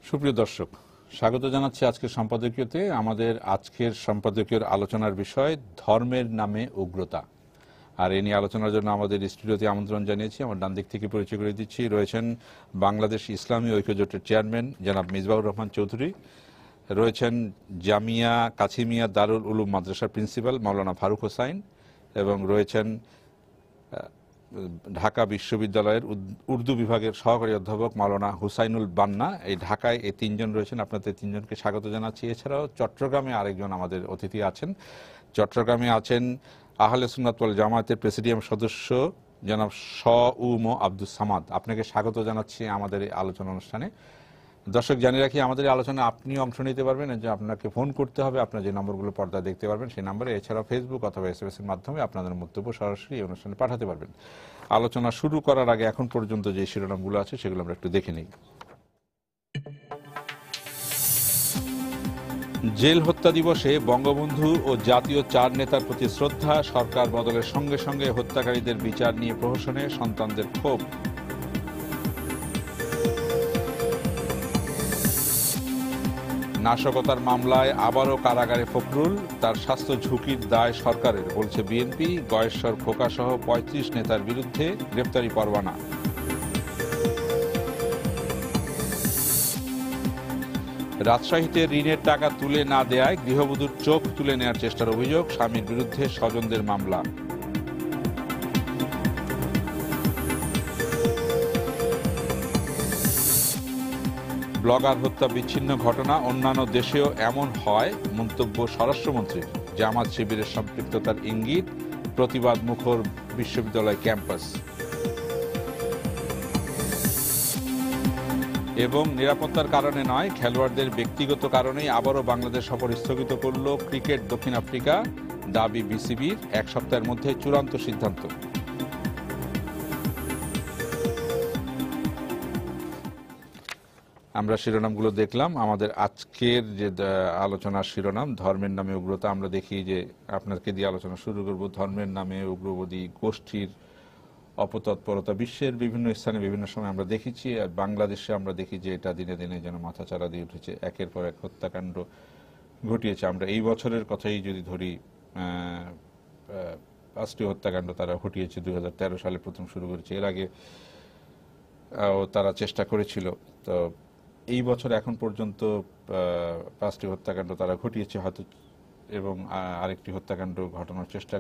সুপ্রিয় দর্শক, স্বাগত জানাচ্ছি আজকের সম্পাদকীয়তে। আমাদের আজকের সম্পাদকীয় আলোচনার বিষয় ধর্মের নামে উগ্রতা। আর এ নিয়ে আলোচনার জন্য আমাদের স্টুডিওতে আমন্ত্রণ জানিয়েছি। আমার ডান দিক থেকে পরিচয় করে দিচ্ছি, রয়েছেন বাংলাদেশ ইসলামী ঐক্যজোটের চেয়ারম্যান জনাব মিসবাহুর রহমান চৌধুরী, রয়েছেন জামিয়া কাছিমিয়া দারুল উলুম মাদ্রাসার প্রিন্সিপাল মাওলানা ফারুক হোসাইন, এবং রয়েছেন ঢাকা বিশ্ববিদ্যালয়ের উর্দু বিভাগের সহকারী অধ্যাপক মাওলানা হুসাইনুল বান্না। এই ঢাকায় এই তিনজন রয়েছেন। আপনাদের তিনজনকে স্বাগত জানাচ্ছি। এছাড়াও চট্টগ্রামে আরেকজন আমাদের অতিথি আছেন। চট্টগ্রামে আছেন আহলে সুন্নাত ওয়াল জামায়াতের প্রেসিডিয়াম সদস্য জনাব আব্দুস সামাদ। আপনাকে স্বাগত জানাচ্ছি আমাদের এই আলোচনা অনুষ্ঠানে। দর্শক, জানিয়ে রাখি, আমাদের এই আলোচনায় আপনিও অংশ নিতে পারবেন। যে আপনাকে ফোন করতে হবে, আপনার যে নম্বরগুলো পর্দায় দেখতে পারবেন সেই নম্বরে। এছাড়াও ফেসবুক অথবা SMS এর মাধ্যমে আপনাদের বক্তব্য সরাসরি এই অনুষ্ঠানে পাঠাতে পারবেন। আলোচনা শুরু করার আগে এখন পর্যন্ত যে শিরোনামগুলো আছে সেগুলো আমরা একটু দেখে নিই। জেল হত্যা দিবসে বঙ্গবন্ধু ও জাতীয় চার নেতার প্রতি শ্রদ্ধা, সরকার বদলের সঙ্গে সঙ্গে হত্যাকারীদের বিচার নিয়ে প্রহসনে সন্তানদের ক্ষোভ। নাশকতার মামলায় আবারও কারাগারে ফখরুল, তার স্বাস্থ্য ঝুঁকির দায় সরকারের, বলছে বিএনপি। গয়েশ্বর খোকা সহ ৩৫ নেতার বিরুদ্ধে গ্রেপ্তারি পরোয়ানা। রাজশাহীতে ঋণের টাকা তুলে না দেয়ায় গৃহবধূর চোখ তুলে নেওয়ার চেষ্টার অভিযোগ, স্বামীর বিরুদ্ধে স্বজনদের মামলা। ব্লগার হত্যা বিচ্ছিন্ন ঘটনা, অন্যান্য দেশেও এমন হয়, মন্তব্য স্বরাষ্ট্রমন্ত্রীর। জামাত শিবিরের সম্পৃক্ততার ইঙ্গিত, প্রতিবাদ মুখর বিশ্ববিদ্যালয় ক্যাম্পাস। এবং নিরাপত্তার কারণে নয়, খেলোয়াড়দের ব্যক্তিগত কারণেই আবারও বাংলাদেশ সফর স্থগিত করল ক্রিকেট দক্ষিণ আফ্রিকা, দাবি বিসিবির। এক সপ্তাহের মধ্যে চূড়ান্ত সিদ্ধান্ত। আমরা শিরোনামগুলো দেখলাম। আমাদের আজকের যে আলোচনার শিরোনাম ধর্মের নামে উগ্রতা। আমরা দেখি যে আপনাকে দিয়ে আলোচনা শুরু করব। ধর্মের নামে উগ্রবাদী গোষ্ঠীর অপতৎপরতা বিশ্বের বিভিন্ন স্থানে বিভিন্ন সময় আমরা দেখেছি, আর বাংলাদেশে আমরা দেখি যে এটা দিনে দিনে যেন মাথাচাড়া দিয়ে উঠেছে। একের পর এক হত্যাকাণ্ড ঘটিয়েছে। আমরা এই বছরের কথাই যদি ধরি, ৫টি হত্যাকাণ্ড তারা ঘটিয়েছে। ২০১৩ সালে প্রথম শুরু করেছে। এর আগে তারা চেষ্টা করেছিল। তো এই বছর এখন পর্যন্ত ৫টি হত্যাকাণ্ড তারা ঘটিয়েছে হয়তো, এবং আরেকটি হত্যাকাণ্ড ঘটানোর চেষ্টা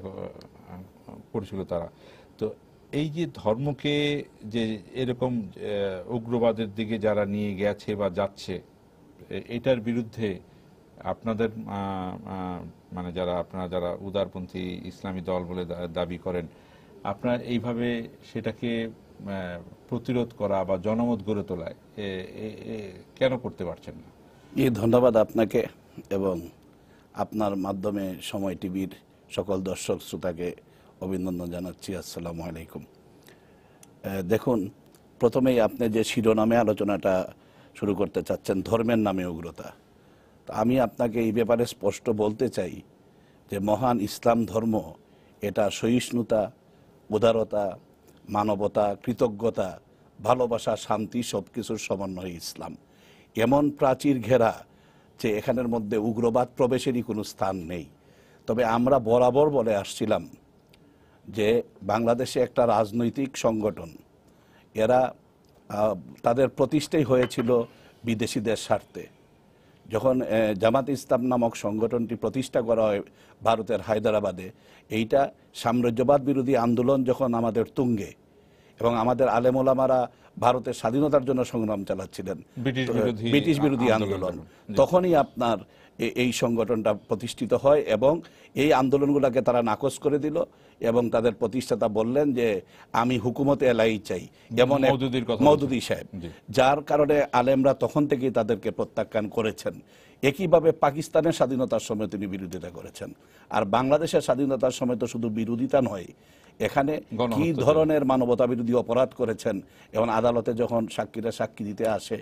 করেছিল তারা। তো এই যে ধর্মকে যে এরকম উগ্রবাদের দিকে যারা নিয়ে গেছে বা যাচ্ছে, এটার বিরুদ্ধে আপনাদের মানে আপনারা যারা উদারপন্থী ইসলামী দল বলে দাবি করেন, আপনারা এইভাবে সেটাকে প্রতিরোধ করা বা জনমত গড়ে তোলায় কেন করতে পারছেন না? ধন্যবাদ আপনাকে, এবং আপনার মাধ্যমে সময় টিভির সকল দর্শক শ্রোতাকে অভিনন্দন জানাচ্ছি। আসসালামু আলাইকুম। দেখুন, প্রথমেই আপনি যে শিরোনামে আলোচনাটা শুরু করতে চাচ্ছেন, ধর্মের নামে উগ্রতা, আমি আপনাকে এই ব্যাপারে স্পষ্ট বলতে চাই যে মহান ইসলাম ধর্ম এটা সহিষ্ণুতা, উদারতা, মানবতা, কৃতজ্ঞতা, ভালোবাসা, শান্তি সব কিছুর সমন্বয়ে ইসলাম। এমন প্রাচীর ঘেরা যে এখানের মধ্যে উগ্রবাদ প্রবেশেরই কোনো স্থান নেই। তবে আমরা বরাবর বলে আসছিলাম যে বাংলাদেশে একটা রাজনৈতিক সংগঠন, এরা তাদের প্রতিষ্ঠাই হয়েছিল বিদেশিদের স্বার্থে। যখন জামাত ইসলাম নামক সংগঠনটি প্রতিষ্ঠা করা হয় ভারতের হায়দ্রাবাদে, এইটা সাম্রাজ্যবাদ বিরোধী আন্দোলন যখন আমাদের তুঙ্গে, এবং আমাদের আলেম ওলামারা ভারতের স্বাধীনতার জন্য সংগ্রাম চালাচ্ছিলেন, ব্রিটিশ বিরোধী আন্দোলন, তখনই আপনার এই সংগঠনটা প্রতিষ্ঠিত হয়, এবং এই আন্দোলনগুলোকে তারা নাকচ করে দিল, এবং তাদের প্রতিষ্ঠাতা বললেন যে আমি হুকুমতে এলাই চাই, যেমন মওদুদী সাহেব, যার কারণে আলেমরা তখন থেকেই তাদেরকে প্রত্যাখ্যান করেছেন। একইভাবে পাকিস্তানের স্বাধীনতার সময় তিনি বিরোধিতা করেছেন। আর বাংলাদেশের স্বাধীনতার সময় তো শুধু বিরোধিতা নয়, এখানে কি ধরনের মানবতা বিরোধী অপরাধ করেছেন, এবং আদালতে যখন সাক্ষীরা সাক্ষী দিতে আসে,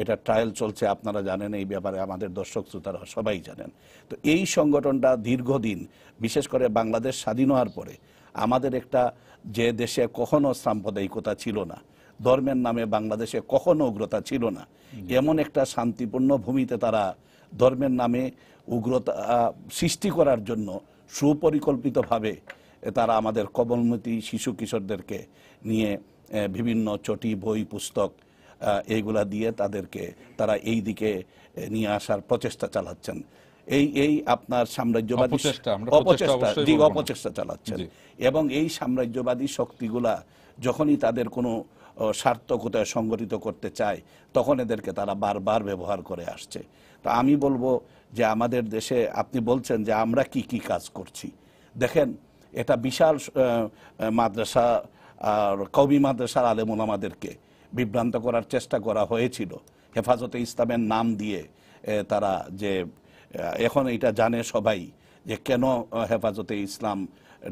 এটা ট্রায়াল চলছে, আপনারা জানেন এই ব্যাপারে, আমাদের দর্শক শ্রোতারা সবাই জানেন। তো এই সংগঠনটা দীর্ঘদিন, বিশেষ করে বাংলাদেশ স্বাধীন হওয়ার পরে, আমাদের একটা যে দেশে কখনো সাম্প্রদায়িকতা ছিল না, ধর্মের নামে বাংলাদেশে কখনো উগ্রতা ছিল না। এমন একটা শান্তিপূর্ণ ভূমিতে তারা ধর্মের নামে উগ্রতা সৃষ্টি করার জন্য সুপরিকল্পিতভাবে তারা আমাদের কমলমতি শিশু কিশোরদেরকে নিয়ে বিভিন্ন চটি বই পুস্তক এইগুলা দিয়ে তাদেরকে তারা এই দিকে নিয়ে আসার প্রচেষ্টা চালাচ্ছেন। এই আপনার সাম্রাজ্যবাদী অপচেষ্টা চালাচ্ছেন। এবং এই সাম্রাজ্যবাদী শক্তিগুলা যখনই তাদের কোনো স্বার্থ কোথায় সংগঠিত করতে চায় তখন এদেরকে তারা বারবার ব্যবহার করে আসছে। তো আমি বলবো যে আমাদের দেশে আপনি বলছেন যে আমরা কি কি কাজ করছি, দেখেন এটা বিশাল মাদ্রাসা আর কওমি মাদ্রাসার আলেম ওলামাদেরকে বিভ্রান্ত করার চেষ্টা করা হয়েছিল হেফাজতে ইসলামের নাম দিয়ে। তারা যে এখন এটা জানে সবাই যে কেন হেফাজতে ইসলাম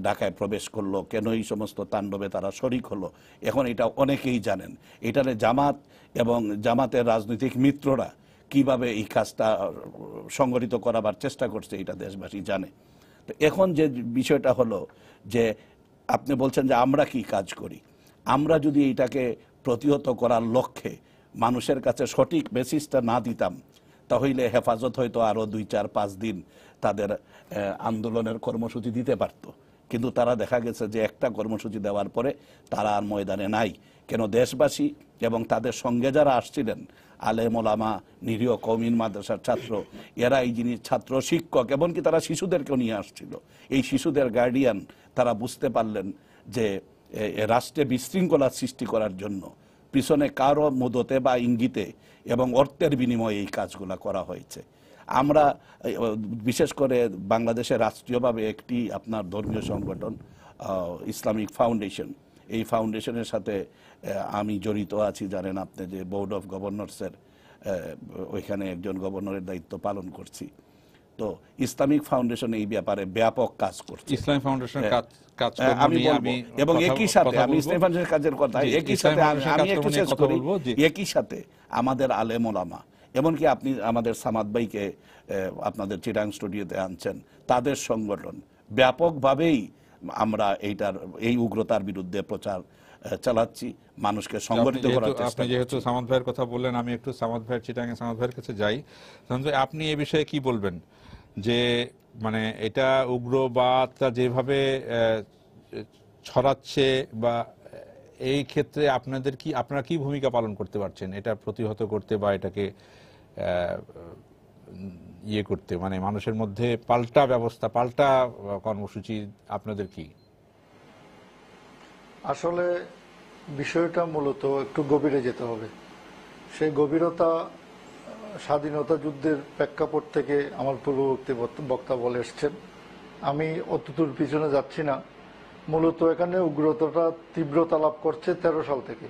ঢাকায় প্রবেশ করলো, কেন এই সমস্ত তাণ্ডবে তারা শরিক হলো, এখন এটা অনেকেই জানেন। এটারে জামাত এবং জামাতের রাজনৈতিক মিত্ররা কিভাবে এই কাজটা সংগঠিত করাবার চেষ্টা করছে এটা দেশবাসী জানে। তো এখন যে বিষয়টা হলো যে আপনি বলছেন যে আমরা কি কাজ করি, আমরা যদি এটাকে প্রতিহত করার লক্ষ্যে মানুষের কাছে সঠিক মেসেজটা না দিতাম তাহলে হেফাজত হয়তো আরও 2-4-5 দিন তাদের আন্দোলনের কর্মসূচি দিতে পারত। কিন্তু তারা দেখা গেছে যে একটা কর্মসূচি দেওয়ার পরে তারা আর ময়দানে নাই। কেন দেশবাসী এবং তাদের সঙ্গে যারা আসছিলেন আলেম ওলামা নিরীহ কওমি মাদ্রাসার ছাত্র, এরা এই জিনিস ছাত্র শিক্ষক এমনকি তারা শিশুদেরকেও নিয়ে আসছিল, এই শিশুদের গার্ডিয়ান, তারা বুঝতে পারলেন যে রাষ্ট্রে বিশৃঙ্খলা সৃষ্টি করার জন্য পিছনে কারো মদতে বা ইঙ্গিতে এবং অর্থের বিনিময়ে এই কাজগুলো করা হয়েছে। আমরা বিশেষ করে বাংলাদেশে রাষ্ট্রীয়ভাবে একটি আপনার ধর্মীয় সংগঠন ইসলামিক ফাউন্ডেশন, এই ফাউন্ডেশনের সাথে আমি জড়িত আছি, জানেন আপনি যে বোর্ড অফ গভর্নরসের ওইখানে একজন গভর্নরের দায়িত্ব পালন করছি। তো ইসলামিক ফাউন্ডেশন এই ব্যাপারে ব্যাপক কাজ করছে। ইসলামিক ফাউন্ডেশনের কাজ আমি বলবো এবং একই সাথে আমি ইসলামিক ফাউন্ডেশনের কাজের কথা একই সাথে আমি একটু শেষ করি, একই সাথে আমাদের আলেম ওলামা এমনকি আপনি আমাদের সামাদ ভাইকে আপনাদের চিটাং স্টুডিওতে আনছেন, তাদের সংগঠন ব্যাপকভাবেই আমরা এই উগ্রতার বিরুদ্ধে প্রচার চালাচ্ছি, মানুষকে সংগঠিত করার চেষ্টা করছি। আপনি যেহেতু সামাদ ভাইয়ের কথা বললেন, আমি একটু সামাদ ভাইয়ের চিটাঙে সামাদ ভাইয়ের কাছে যাই। সামাদ ভাই, আপনি এই বিষয়ে কি বলবেন যে মানে এটা উগ্রবাদটা যেভাবে ছড়াচ্ছে বা এই ক্ষেত্রে আপনারা কি ভূমিকা পালন করতে পারছেন এটা প্রতিহত করতে বা এটাকে ইয়ে করতে, মানে মানুষের মধ্যে পাল্টা ব্যবস্থা পাল্টা কর্মসূচি আপনাদের কি? আসলে বিষয়টা মূলত একটু গভীরে যেতে হবে। সেই গভীরতা স্বাধীনতা যুদ্ধের প্রেক্ষাপট থেকে আমার পূর্ববর্তী বক্তা বলে এসছেন, আমি অতদূর পিছনে যাচ্ছি না। মূলত এখানে উগ্রতাটা তীব্রতা লাভ করছে 13 সাল থেকে।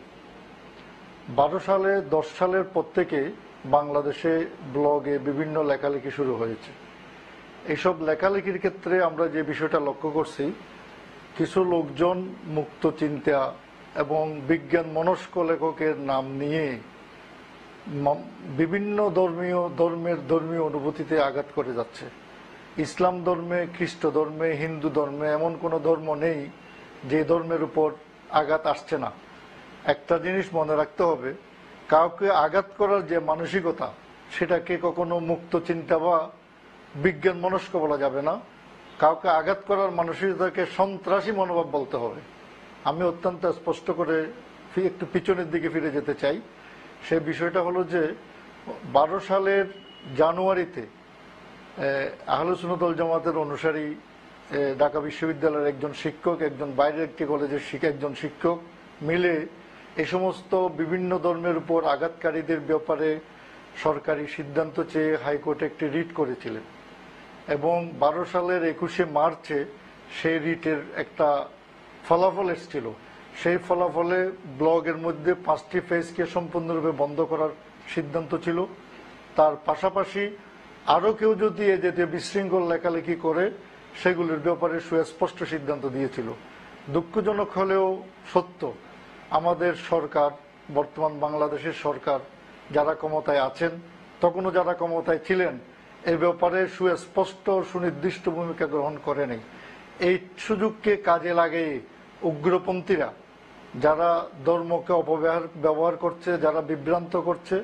12 সালে 10 সালের পর থেকে বাংলাদেশে ব্লগে বিভিন্ন লেখালেখি শুরু হয়েছে। এইসব লেখালেখির ক্ষেত্রে আমরা যে বিষয়টা লক্ষ্য করছি, কিছু লোকজন মুক্ত চিন্তা এবং বিজ্ঞান মনস্ক লেখকের নাম নিয়ে বিভিন্ন ধর্মীয় অনুভূতিতে আঘাত করে যাচ্ছে। ইসলাম ধর্মে, খ্রিস্ট ধর্মে, হিন্দু ধর্মে এমন কোনো ধর্ম নেই যে ধর্মের উপর আঘাত আসছে না। একটা জিনিস মনে রাখতে হবে, কাউকে আঘাত করার যে মানসিকতা, সেটাকে কখনো মুক্ত চিন্তা বা বিজ্ঞান মনস্ক বলা যাবে না। কাউকে আঘাত করার মানসিকতাকে সন্ত্রাসী মনোভাব বলতে হবে। আমি অত্যন্ত স্পষ্ট করে একটু পিছনের দিকে ফিরে যেতে চাই। সে বিষয়টা হলো যে 12 সালের জানুয়ারিতে আহলে সুন্নাত ওয়াল জামাতের অনুসারী ঢাকা বিশ্ববিদ্যালয়ের একজন শিক্ষক, একজন বাইরের একটি কলেজের একজন শিক্ষক মিলে এই সমস্ত বিভিন্ন ধর্মের উপর আঘাতকারীদের ব্যাপারে সরকারি সিদ্ধান্ত চেয়ে হাইকোর্টে একটি রিট করেছিলেন এবং 12 সালের 21শে মার্চে সেই রিটের একটা ফলাফল এসেছিল। সেই ফলাফলে ব্লগের মধ্যে 5টি পেজকে সম্পূর্ণরূপে বন্ধ করার সিদ্ধান্ত ছিল। তার পাশাপাশি আরো কেউ যদি এ জাতীয় বিশৃঙ্খল লেখালেখি করে সেগুলির ব্যাপারে সুস্পষ্ট সিদ্ধান্ত দিয়েছিল। দুঃখজনক হলেও সত্য, আমাদের সরকার, বর্তমান বাংলাদেশের সরকার যারা ক্ষমতায় আছেন, তখনও যারা ক্ষমতায় ছিলেন, এই ব্যাপারে সুস্পষ্ট সুনির্দিষ্ট ভূমিকা গ্রহণ করেনি। এই সুযোগকে কাজে লাগিয়ে উগ্রপন্থীরা যারা ধর্মকে ব্যবহার করছে, যারা বিভ্রান্ত করছে,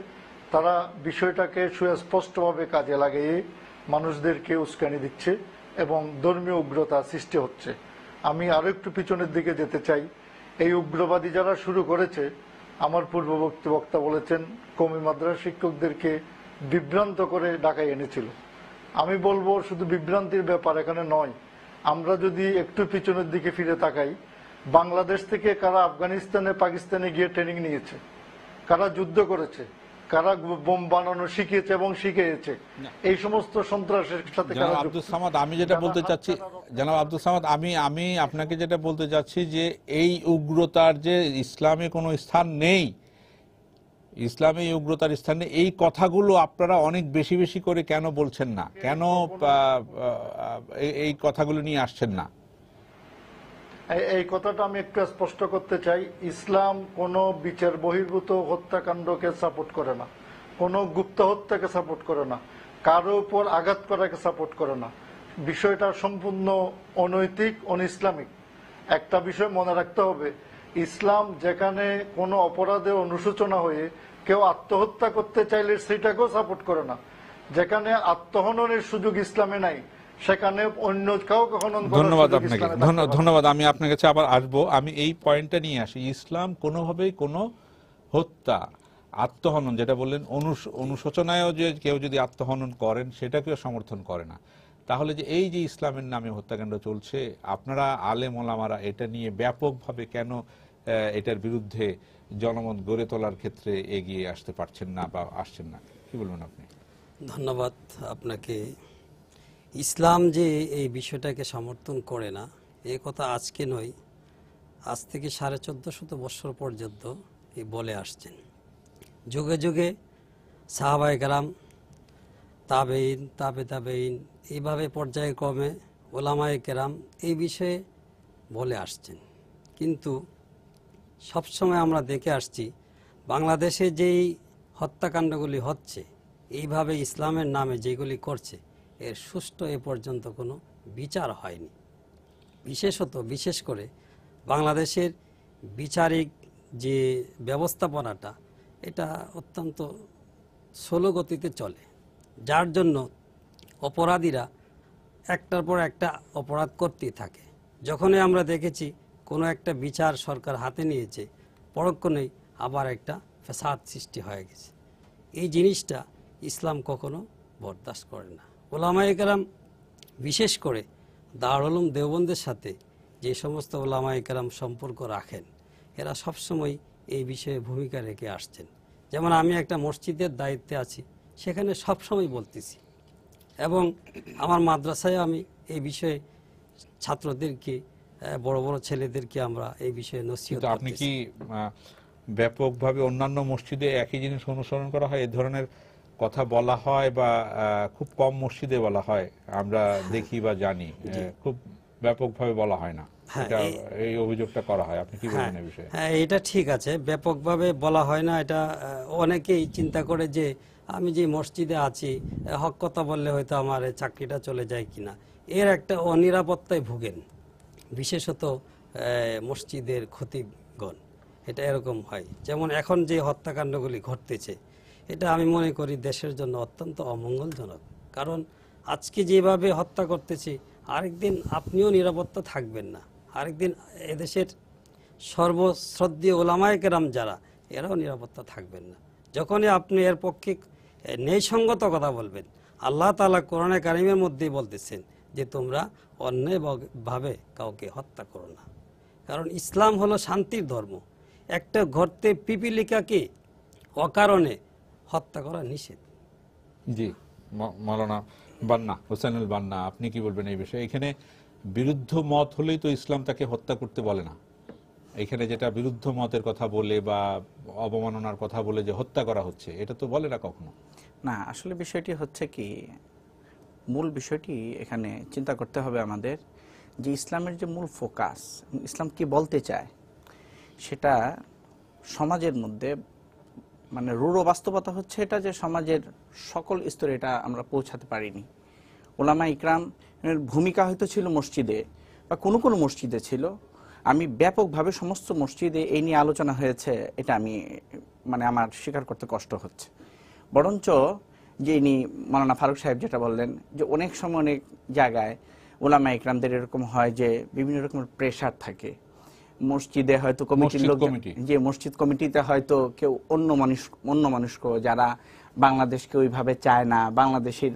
তারা বিষয়টাকে সুস্পষ্টভাবে কাজে লাগিয়ে মানুষদেরকে উস্কানি দিচ্ছে এবং ধর্মীয় উগ্রতা সৃষ্টি হচ্ছে। আমি আরো একটু পিছনের দিকে যেতে চাই। এই উগ্রবাদী যারা শুরু করেছে, আমার পূর্ববর্তী বক্তা বলেছেন কওমি মাদ্রাসা শিক্ষকদেরকে বিভ্রান্ত করে ঢাকায় এনেছিল। আমি বলবো শুধু বিভ্রান্তির ব্যাপার এখানে নয়। আমরা যদি একটু পিছনের দিকে ফিরে তাকাই, বাংলাদেশ থেকে কারা আফগানিস্তানে পাকিস্তানে গিয়ে ট্রেনিং নিয়েছে, কারা যুদ্ধ করেছে, কারা বোম বানানো শিখিয়েছে এবং শিখিয়েছে, এই সমস্ত সন্ত্রাসের সাথে জনাব আব্দুল সামাদ, আমি যেটা বলতে চাচ্ছি, জনাব আব্দুল সামাদ, আমি আপনাকে যেটা বলতে চাচ্ছি যে এই উগ্রতার যে ইসলামে কোনো স্থান নেই, ইসলামে এই উগ্রতার স্থান নেই, এই কথাগুলো আপনারা অনেক বেশি বেশি করে কেন বলছেন না? কেন এই কথাগুলো নিয়ে আসছেন না? এই কথাটা আমি একটু স্পষ্ট করতে চাই। ইসলাম কোনো বিচার বহির্ভূত হত্যাকাণ্ডকে সাপোর্ট করে না, কোনো গুপ্ত হত্যাকে সাপোর্ট করে না, কারো উপর আঘাত করাকে সাপোর্ট করে না। বিষয়টা সম্পূর্ণ অনৈতিক, অনইসলামিক। একটা বিষয় মনে রাখতে হবে, ইসলাম যেখানে কোনো অপরাধের অনুশোচনা হয়ে কেউ আত্মহত্যা করতে চাইলে সেটাকেও সাপোর্ট করে না। যেখানে আত্মহননের সুযোগ ইসলামে নাই, সেখানে অন্য কাউকে হনন করার ধন্যবাদ সুযোগ আপনাকে, ইসলামে থাকতে পারে না। ধন্যবাদ। আমি আপনার কাছে আবার আসবো। আমি এই পয়েন্টটা নিয়ে আসি। ইসলাম কোনোভাবেই কোনো হত্যা, আত্মহনন, যেটা বললেন অনুশোচনায়ও যে কেউ যদি আত্মহনন করেন সেটাকেও সমর্থন করে না। তাহলে যে এই যে ইসলামের নামে হত্যাকাণ্ড চলছে, আপনারা আলেম ওলামারা এটা নিয়ে ব্যাপকভাবে কেন এটার বিরুদ্ধে জনমত গড়ে তোলার ক্ষেত্রে এগিয়ে আসতে পারছেন না বা আসছেন না? কি বলবেন আপনি? ধন্যবাদ আপনাকে। ইসলাম যে এই বিষয়টাকে সমর্থন করে না, এ কথা আজকে নয়, আজ থেকে 1450 বছর পর্যন্ত এই বলে আসছেন। যুগে যুগে সাহাবায়ে কেরাম, তাবেইন, তাবেইন, এইভাবে পর্যায়ক্রমে ওলামায়ে কেরাম এই বিষয়ে বলে আসছেন। কিন্তু সবসময় আমরা দেখে আসছি বাংলাদেশে যেই হত্যাকাণ্ডগুলি হচ্ছে, এইভাবে ইসলামের নামে যেগুলি করছে, এর সুষ্ঠু এ পর্যন্ত কোনো বিচার হয়নি। বিশেষ করে বাংলাদেশের বিচারিক যে ব্যবস্থাপনাটা, এটা অত্যন্ত স্লো গতিতে চলে, যার জন্য অপরাধীরা একটার পর একটা অপরাধ করতেই থাকে। যখনই আমরা দেখেছি কোনো একটা বিচার সরকার হাতে নিয়েছে, পরক্ষণেই আবার একটা ফ্যাসাদ সৃষ্টি হয়ে গেছে। এই জিনিসটা ইসলাম কখনো বরদাস্ত করে না। ওলামায়ে কেরাম, বিশেষ করে দারুল উলুম দেওবন্দের সাথে যে সমস্ত ওলামায়ে কেরাম সম্পর্ক রাখেন, এরা সবসময় এই বিষয়ে ভূমিকা রেখে আসছেন। যেমন আমি একটা মসজিদের দায়িত্বে আছি, সেখানে সবসময় বলতেছি, এবং আমার মাদ্রাসায় আমি এই বিষয়ে ছাত্রদেরকে, বড় বড় ছেলেদেরকে আমরা এই বিষয়ে নসিহত করতেছি। আপনি কি ব্যাপকভাবে অন্যান্য মসজিদে একই জিনিস অনুসরণ করা হয়, এই ধরনের কথা বলা হয়, বা খুব কম মসজিদে বলা হয়? আমরা দেখি বা জানি খুব ব্যাপকভাবে বলা হয় না, এই অভিযোগটা করা হয়। আপনি কি বলবেন এই বিষয়ে? হ্যাঁ, এটা ঠিক আছে, ব্যাপকভাবে বলা হয় না। এটা অনেকেই চিন্তা করে যে আমি যে মসজিদে আছি, হক কথা বললে হয়তো আমার চাকরিটা চলে যায় কিনা, এর একটা অনিরাপত্তায় ভুগেন বিশেষত মসজিদের খতিবগণ। এটা এরকম হয়। যেমন এখন যে হত্যাকাণ্ডগুলি ঘটতেছে, এটা আমি মনে করি দেশের জন্য অত্যন্ত অমঙ্গলজনক। কারণ আজকে যেভাবে হত্যা করতেছি, আরেকদিন আপনিও নিরাপত্তা থাকবেন না, আরেকদিন এদেশের সর্বশ্রদ্ধেয় ওলামায়ে কেরাম যারা, এরাও নিরাপত্তা থাকবেন না। যখনই আপনি এর পক্ষে ন্যায়সঙ্গত কথা বলবেন, আল্লাহ তাআলা কোরআনে কারিমের মধ্যেই বলতেছেন যে তোমরা অন্যায়ভাবে কাউকে হত্যা করো না। কারণ ইসলাম হলো শান্তির ধর্ম। একটা ঘরতে পিপিলিকাকে অকারণে হত্যা করা নিষেধ। জি, মাওলানা বান্না, হোসেনুল বান্না, আপনি কি বলবেন এই বিষয়ে? এখানে বিরুদ্ধ মত হলেই তো ইসলাম তাকে হত্যা করতে বলে না। এখানে যেটা বিরুদ্ধ মতের কথা বলে বা অবমাননার কথা বলে যে হত্যা করা হচ্ছে, এটা তো বলে না কখনো। না, আসলে বিষয়টি হচ্ছে কি, মূল বিষয়টি এখানে চিন্তা করতে হবে আমাদের, যে ইসলামের যে মূল ফোকাস, ইসলাম কি বলতে চায়, সেটা সমাজের মধ্যে মানে রূঢ় বাস্তবতা হচ্ছে এটা, যে সমাজের সকল স্তরে এটা আমরা পৌঁছাতে পারিনি। ওলামা ইকরামের ভূমিকা হয়তো ছিল মসজিদে, বা কোনো কোনো মসজিদে ছিল, আমি ব্যাপকভাবে সমস্ত মসজিদে এই নিয়ে আলোচনা হয়েছে, এটা আমি মানে আমার স্বীকার করতে কষ্ট হচ্ছে। বরঞ্চ যে ইনি মাওলানা ফারুক সাহেব যেটা বললেন, যে অনেক সময় অনেক জায়গায় ওলামা ইকরামদের এরকম হয় যে বিভিন্ন রকমের প্রেশার থাকে মসজিদে, হয়তো কমিটির লোক, যে মসজিদ কমিটিতে হয়তো কেউ অন্য মানুষ যারা বাংলাদেশকে ওইভাবে চায় না, বাংলাদেশের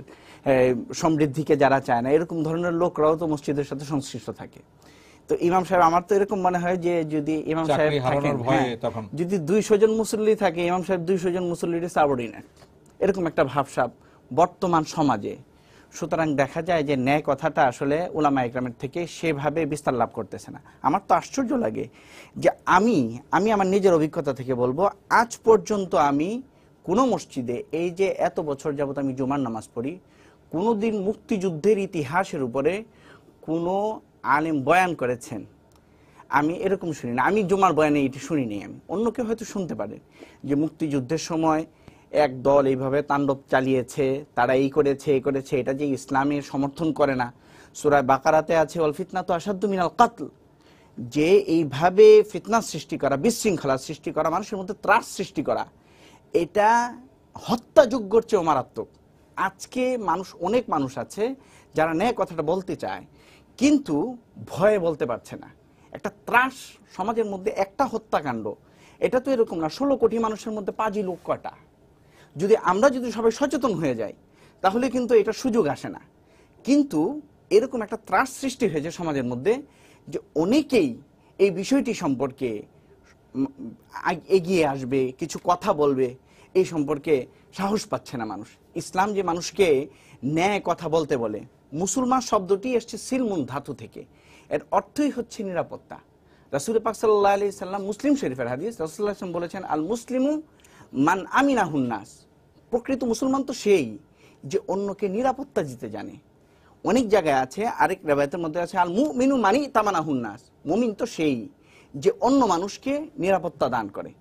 সমৃদ্ধিকে যারা চায় না, এরকম ধরনের লোকরাও তো মসজিদের সাথে সংশ্লিষ্ট থাকে। তো ইমাম সাহেব, আমার তো এরকম মনে হয় যে যদি ইমাম সাহেব থাকেন, যদি 200 জন মুসল্লি থাকে, ইমাম সাহেব 200 জন মুসল্লির সাবঅর্ডিনেট, এরকম একটা ভাবসাব বর্তমান সমাজে। সুতরাং দেখা যায় যে ন্যায় কথাটা আসলে উলামা ইকরামের থেকে সেভাবে বিস্তার লাভ করতেছে না। আমার তো আশ্চর্য লাগে যে আমি আমার নিজের অভিজ্ঞতা থেকে বলবো, আজ পর্যন্ত আমি কোনো মসজিদে, এই যে এত বছর যাবত আমি জুমার নামাজ পড়ি, কোনোদিন মুক্তিযুদ্ধের ইতিহাসের উপরে কোনো আলেম বয়ান করেছেন আমি এরকম শুনি না। আমি জুমার বয়ানে এটি শুনিনি। আমি অন্য কেউ হয়তো শুনতে পারে যে মুক্তিযুদ্ধের সময় এক দল এইভাবে তাণ্ডব চালিয়েছে, তারা এই করেছে এই করেছে, এটা যে ইসলামের সমর্থন করে না। সূরা বাকারাতে আছে ওয়াল ফিতনাতু আশাদ্দু মিনাল কাতল, যে এইভাবে ফিতনা সৃষ্টি করা, বিশৃঙ্খলা সৃষ্টি করা, মানুষের মধ্যে ত্রাস সৃষ্টি করা, এটা হত্যাযোগ্যর চেয়েও মারাত্মক। আজকে অনেক মানুষ আছে যারা ন্যায় কথাটা বলতে চায় কিন্তু ভয়ে বলতে পারছে না। একটা ত্রাস সমাজের মধ্যে, একটা হত্যাকাণ্ড, এটা তো এরকম না 16 কোটি মানুষের মধ্যে 5 লোক কটা। আমরা যদি সবাই সচেতন হয়ে যাই তাহলে কিন্তু এটা সুযোগ আসে না। কিন্তু এরকম একটা ত্রাস সৃষ্টি হয়েছে সমাজের মধ্যে যে অনেকেই এই বিষয়টি সম্পর্কে এগিয়ে আসবে, কিছু কথা বলবে, এই সম্পর্কে সাহস পাচ্ছে না মানুষ। ইসলাম যে মানুষকে ন্যায় কথা বলতে বলে, মুসলমান শব্দটি এসছে সিলমুন ধাতু থেকে, এর অর্থই হচ্ছে নিরাপত্তা। রাসূল পাক সাল্লাল্লাহু আলাইহি সাল্লাম, মুসলিম শরীফের হাদিস, রাসূলুল্লাহ সাল্লাল্লাহু আলাইহি ওয়াসাল্লাম বলেছেন আল মুসলিমু মান আমিনাহুন নাস, প্রকৃত মুসলমান তো সেই যে অন্যকে নিরাপত্তা দিতে জানে। অনেক জায়গায় আছে, আরেক রিওয়ায়াতের মধ্যে আছে আল মুমিনু মানি তামানাহুন নাস, মুমিন তো সেই যে অন্য মানুষকে নিরাপত্তা দান করে।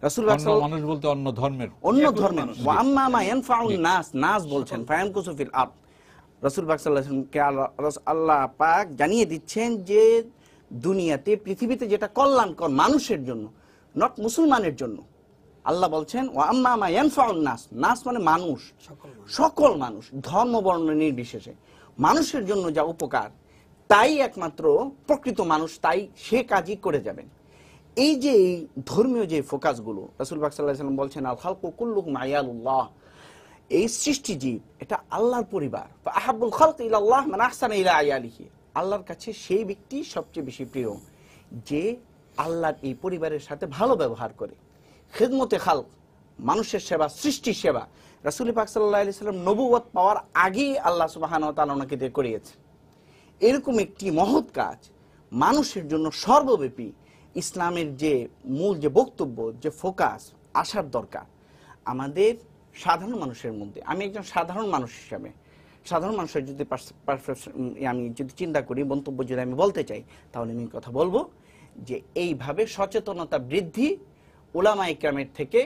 রাসূলুল্লাহ সাল্লাল্লাহু আলাইহি ওয়াসাল্লাম বলতে অন্য ধর্মের ওয়া আম্মা মা ইয়ানফাউন নাস বলছেন ফায়ামকুসু ফিল আরদ। রাসূল পাক সাল্লাল্লাহু আলাইহি ওয়াসাল্লামকে আল্লাহ পাক জানিয়ে দিচ্ছেন যে দুনিয়াতে, পৃথিবীতে যেটা কল্যাণকর মানুষের জন্য, নট মুসলমানের জন্য। আল্লাহ বলছেন ওয়া আম্মা মা ইয়ানফাউন নাস মানে মানুষ, সকল মানুষ, ধর্ম বর্ণ নির্বিশেষে মানুষের জন্য যা উপকার, তাই একমাত্র প্রকৃত মানুষ তাই সে কাজই করে যাবেন। এই যে ধর্মীয় যে ফোকাসগুলো, রাসূল পাক সাল্লাল্লাহু আলাইহি ওয়াসাল্লাম বলছেন আল খালকু কুল্লুহুম আয়ালুল্লাহ, এই সৃষ্টি জীব এটা আল্লাহর পরিবার। আহাব্বুল খালক ইলাল্লাহ মান আহসানা ইলা আয়ালিহি, আল্লাহর কাছে সেই ব্যক্তি সবচেয়ে বেশি প্রিয় যে আল্লাহর এই পরিবারের সাথে ভালো ব্যবহার করে। খিদমতে খালক, মানুষের সেবা, সৃষ্টির সেবা, রাসূল পাক সাল্লাল্লাহু আলাইহি ওয়াসাল্লাম নবুয়ত পাওয়ার আগেই আল্লাহ সুবহানাহু ওয়া তাআলা ওনাকে দিয়ে করিয়েছে। এরকম একটি মহৎ কাজ মানুষের জন্য সর্বব্যাপী ইসলামের যে মূল যে বক্তব্য, যে ফোকাস আসার দরকার আমাদের সাধারণ মানুষের মধ্যে। আমি একজন সাধারণ মানুষ হিসাবে, সাধারণ মানুষের যদি আমি যদি চিন্তা করি, মন্তব্য যদি আমি বলতে চাই, তাহলে আমি কথা বলবো যে এইভাবে সচেতনতা বৃদ্ধি উলামা ইকরামের থেকে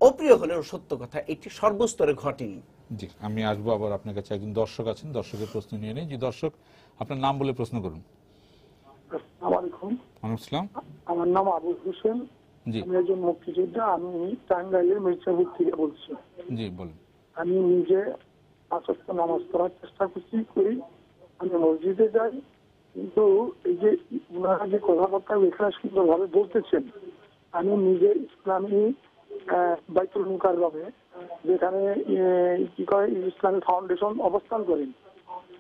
অপ্রিয় হলেও সত্য কথা এটি সর্বস্তরে ঘটেনি। জি, আমি আসবো আবার আপনার কাছে। একজন দর্শক আছেন, দর্শকের প্রশ্ন নিয়ে নেই। জি দর্শক, আপনার নাম বলে প্রশ্ন করুন। আসসালামু আলাইকুম। ওয়ালাইকুম আসসালাম। আমার নাম আবু হোসেন। জি, আমি একজন মুক্তিযোদ্ধা। আমি টাঙ্গাইলের মির্জাপুর থেকে বলছি। জি বলুন। আমি নিজে 5 ওয়াক্ত নামাজ পড়ার চেষ্টা করি, আমি মসজিদে যাই, কিন্তু এই যে ওনারা যে কথাবার্তা এখানে সুন্দরভাবে বলতেছেন, আমি নিজে ইসলামী বাইতুল মুকাররমে, যেখানে কি করে ইসলামী ফাউন্ডেশন অবস্থান করেন,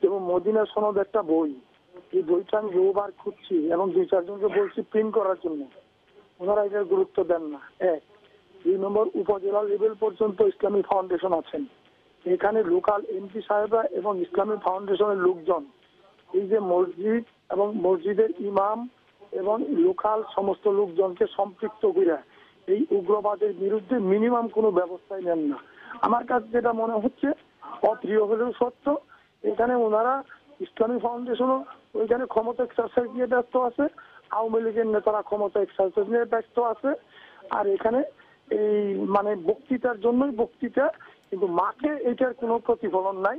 এবং মদিনা সনদ একটা বই, এই বইটা আমি বহুবার খুঁজছি এবং 2-4 জনকে বলছি প্রিন্ট করার জন্য, ওনারা এটার গুরুত্ব দেন না। 1 2 নম্বর, উপজেলা লেভেল পর্যন্ত ইসলামী ফাউন্ডেশন আছেন, এখানে লোকাল এমপি সাহেবরা এবং ইসলামী ফাউন্ডেশনের লোকজন এই যে মসজিদ এবং মসজিদের ইমাম এবং লোকাল সমস্ত লোকজনকে সম্পৃক্ত করে এই উগ্রবাদের বিরুদ্ধে মিনিমাম কোনো ব্যবস্থাই নেন না। আমার কাছে যেটা মনে হচ্ছে, অপ্রিয় হলেও সত্য, এখানে ওনারা ইসলামী ফাউন্ডেশনও ওইখানে ক্ষমতা এক্সারসাইজ নিয়ে ব্যস্ত আছে, আওয়ামী লীগের নেতারা ক্ষমতা এক্সারসাইজ নিয়ে ব্যস্ত আছে, আর এখানে এই মানে বক্তৃতার জন্যই বক্তৃতা, কিন্তু মাঠে এটার কোনো প্রতিফলন নাই।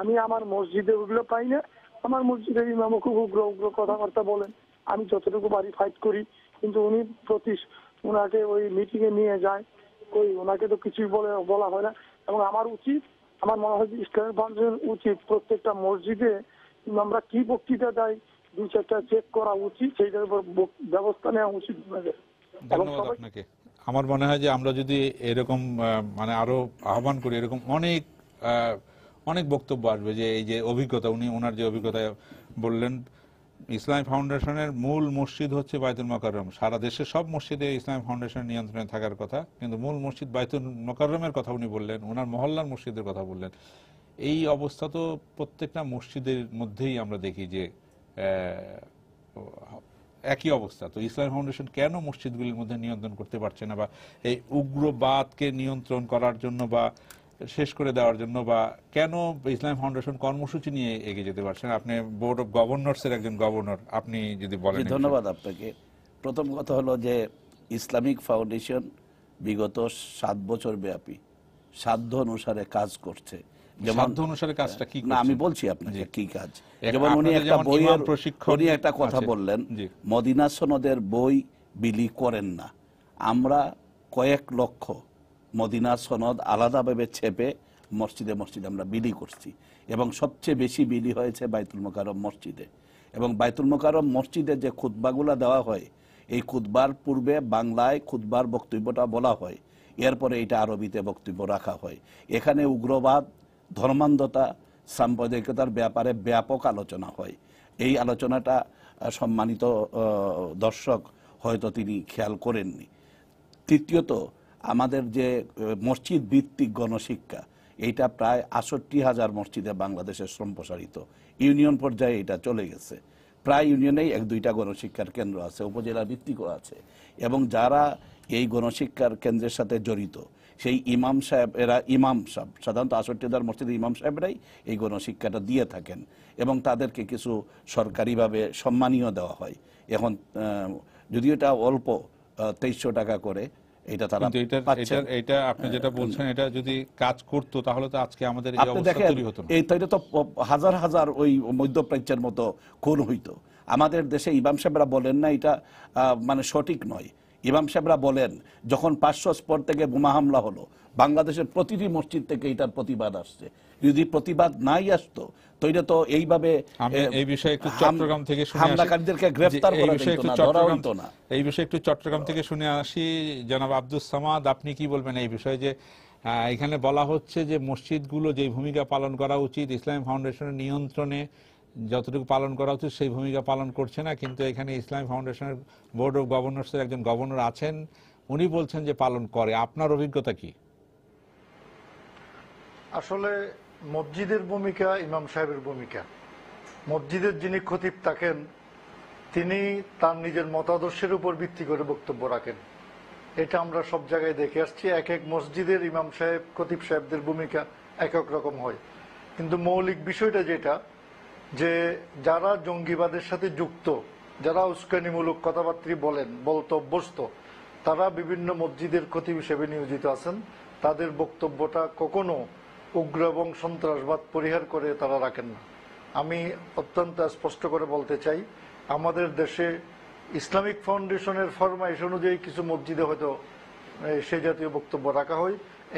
আমি আমার মসজিদে ওগুলো পাই না। আমার মসজিদের ইমামও খুব উগ্র উগ্র কথাবার্তা বলেন, আমি যতটুকু পারি ফাইট করি, কিন্তু উনি ওনাকে ওই মিটিং এ নিয়ে যায়, ওনাকে তো কিছুই বলা হয় না। এবং আমার মনে হয় যে ইসলামিক ফাউন্ডেশন উচিত প্রত্যেকটা মসজিদে আমরা কি বক্তৃতা দেয় 2-4টা চেক করা উচিত, সেইটার উপর ব্যবস্থা নেওয়া উচিত। ধন্যবাদ আপনাকে। আমার মনে হয় যে আমরা যদি এরকম মানে আরো আহ্বান করি, এরকম অনেক বক্তব্য আসবে যে এই যে অভিজ্ঞতা, ওনার যে অভিজ্ঞতা বললেন, ইসলামী ফাউন্ডেশনের মূল মসজিদ হচ্ছে বাইতুল মোকাররম। সারা দেশের সব মসজিদে ইসলামী ফাউন্ডেশনের নিয়ন্ত্রণে থাকার কথা, কিন্তু মূল মসজিদ বাইতুল মোকাররমের কথা উনি বললেন, ওনার মহল্লার মসজিদের কথা বললেন। এই অবস্থা তো প্রত্যেকটা মসজিদের মধ্যেই আমরা দেখি যে একই অবস্থা। তো ইসলামী ফাউন্ডেশন কেন মসজিদগুলির মধ্যে নিয়ন্ত্রণ করতে পারছে না, বা এই উগ্রবাদকে নিয়ন্ত্রণ করার জন্য বা শেষ করে দেওয়ার জন্য, বা কেন ইসলামী ফাউন্ডেশন কর্মসূচি নিয়ে এগিয়ে যেতে পারছেন? আপনি বোর্ড অফ গভর্নর্স এর একজন গভর্নর, আপনি যদি বলেন। ধন্যবাদ আপনাকে। প্রথম কথা হলো যে ইসলামিক ফাউন্ডেশন বিগত 7 বছর ব্যাপী সাধ্য অনুসারে কাজ করছে। সাধ্য অনুসারে কাজটা কি? না, আমি বলছি আপনাকে কি কাজ। যেমন উনি একটা কথা বললেন, মদিনা সনদের বই বিলি করেন না। আমরা কয়েক লক্ষ মদিনা সনদ আলাদাভাবে ছেপে মসজিদে মসজিদে আমরা বিলি করছি, এবং সবচেয়ে বেশি বিলি হয়েছে বাইতুল মোকাররম মসজিদে। এবং বাইতুল মোকাররম মসজিদে যে খুতবাগুলা দেওয়া হয়, এই খুতবার পূর্বে বাংলায় খুতবার বক্তব্যটা বলা হয়, এরপরে এটা আরবিতে বক্তব্য রাখা হয়। এখানে উগ্রবাদ, ধর্মান্ধতা, সাম্প্রদায়িকতার ব্যাপারে ব্যাপক আলোচনা হয়। এই আলোচনাটা সম্মানিত দর্শক হয়তো তিনি খেয়াল করেননি। তৃতীয়ত, আমাদের যে মসজিদ ভিত্তিক গণশিক্ষা, এইটা প্রায় 68,000 মসজিদে বাংলাদেশের সম্প্রসারিত। ইউনিয়ন পর্যায়ে এটা চলে গেছে। প্রায় ইউনিয়নেই 1-2টা গণশিক্ষার কেন্দ্র আছে, উপজেলা ভিত্তিকও আছে। এবং যারা এই গণশিক্ষার কেন্দ্রের সাথে জড়িত, সেই ইমাম সাহেব, সাধারণত 68,000 মসজিদের ইমাম সাহেবরাই এই গণশিক্ষাটা দিয়ে থাকেন, এবং তাদেরকে কিছু সরকারিভাবে সম্মানীয় দেওয়া হয়। এখন যদিও এটা অল্প, 2300 টাকা করে, এটা তারা এটা আপনি যেটা বলছেন, এটা যদি কাজ করতো তাহলে তো আজকে আমাদের এই অবস্থা তৈরি হতো না। এটা তো হাজার হাজার ওই মধ্যপ্রাচ্যের মতো খুন হইতো। আমাদের দেশে ইমাম সাহেবরা বলেন না, এটা মানে সঠিক নয়। ইমাম সাহেবরা বলেন, যখন 500 স্পট থেকে বোমা হামলা হলো, বাংলাদেশের প্রতিটি মসজিদ থেকে এটার প্রতিবাদ আসছে। যদি প্রতিবাদ নাই আসতো, তো এটা তো এইভাবে এই বিষয়ে একটু চট্টগ্রাম থেকে শুনে আসি, হামলাকারীদেরকে গ্রেফতার করা যেত না, ধরা হতো না। এই বিষয়ে একটু চট্টগ্রাম থেকে শুনে আসি। জনাব আব্দুস সামাদ, আপনি কি বলবেন এই বিষয়ে? যে এখানে বলা হচ্ছে যে মসজিদগুলো যে ভূমিকা পালন করা উচিত ইসলামী ফাউন্ডেশনের নিয়ন্ত্রণে, যতটুকু পালন করা উচিত সেই ভূমিকা পালন করছে না, কিন্তু এখানে ইসলামী ফাউন্ডেশনের বোর্ড অফ গভর্নর্সের একজন গভর্নর আছেন, উনি বলছেন যে পালন করে। আপনার অভিজ্ঞতা কি? আসলে মসজিদের ভূমিকা ইমাম সাহেবের ভূমিকা। মসজিদের যিনি খতিব থাকেন, তিনি তার নিজের মতাদর্শের উপর ভিত্তি করে বক্তব্য রাখেন। এটা আমরা সব জায়গায় দেখে আসছি। এক এক মসজিদের ইমাম সাহেব, খতিব সাহেবদের ভূমিকা এক এক রকম হয়। কিন্তু মৌলিক বিষয়টা যেটা, যে যারা জঙ্গিবাদের সাথে যুক্ত, যারা উস্কানিমূলক কথাবার্তা বলতে অভ্যস্ত, তারা বিভিন্ন মসজিদের খতিব হিসেবে নিয়োজিত আছেন। তাদের বক্তব্যটা কখনো উগ্র এবং সন্ত্রাসবাদ পরিহার করে তারা রাখেন না। আমি অত্যন্ত স্পষ্ট করে বলতে চাই, আমাদের দেশে ইসলামিক ফাউন্ডেশনের ফরমাইশ অনুযায়ী কিছু মসজিদে হয়তো সেই জাতীয় বক্তব্য রাখা হয়।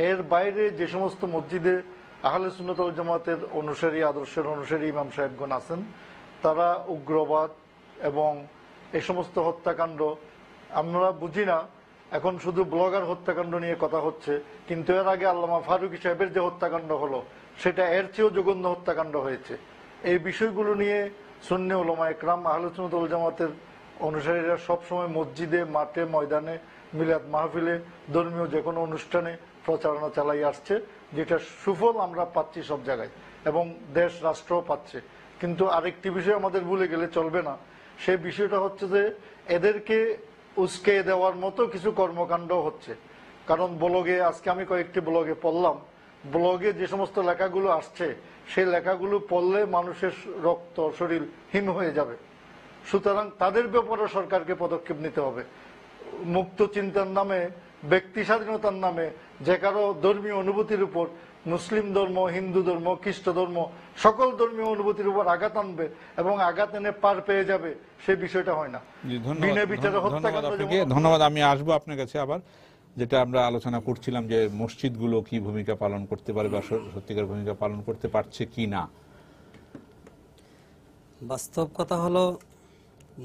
এর বাইরে যে সমস্ত মসজিদে আহলে সুন্নাত ওয়াল জামাতের অনুসারী, আদর্শের অনুসারী ইমাম সাহেবগণ আছেন, তারা উগ্রবাদ এবং এই সমস্ত হত্যাকাণ্ড, আমরা বুঝি না এখন শুধু ব্লগার হত্যাকাণ্ড নিয়ে কথা হচ্ছে, কিন্তু এর আগে আল্লামা ফারুকী সাহেবের যে হত্যাকাণ্ড হলো, সেটা এর চেয়েও জঘন্য হত্যাকাণ্ড হয়েছে। এই বিষয়গুলো নিয়ে সুন্নি উলামা ইকরাম, আহলে সুন্নাত ওয়াল জামাতের অনুসারীরা সবসময় মসজিদে, মাঠে, ময়দানে, মিলাদ মাহফিলে, ধর্মীয় যে কোনো অনুষ্ঠানে প্রচারণা চালাই আসছে, যেটা সুফল আমরা পাচ্ছি সব জায়গায়, এবং দেশ রাষ্ট্রও পাচ্ছে। কিন্তু আরেকটি বিষয় আমাদের ভুলে গেলে চলবে না, সেই বিষয়টা হচ্ছে যে এদেরকে উস্কে দেওয়ার মতো কিছু কর্মকাণ্ড হচ্ছে। কারণ ব্লগে, আজকে আমি কয়েকটি ব্লগে পড়লাম, ব্লগে যে সমস্ত লেখাগুলো আসছে, সেই লেখাগুলো পড়লে মানুষের রক্ত শরীর হিম হয়ে যাবে। সুতরাং তাদের ব্যাপারে সরকারকে পদক্ষেপ নিতে হবে। মুক্ত চিন্তার নামে ব্যক্তি স্বাধীনতার নামে যে কারো ধর্মীয় অনুভূতির উপর, মুসলিম ধর্ম, হিন্দু ধর্ম, খ্রিস্ট ধর্ম, সকল ধর্মীয় অনুভূতির উপর আঘাত আনবে এবং আঘাত এনে পার পেয়ে যাবে, সেই বিষয়টা হয় না। জি, বিনা বিচারে ধন্যবাদ হত্যাকাণ্ড আপনাকে। যেমন- ধন্যবাদ। আমি আসবো আপনার কাছে আবার, যেটা আমরা আলোচনা করছিলাম যে মসজিদগুলো কি ভূমিকা পালন করতে পারে বা সত্যিকার ভূমিকা পালন করতে পারছে কি না। বাস্তব কথা হলো,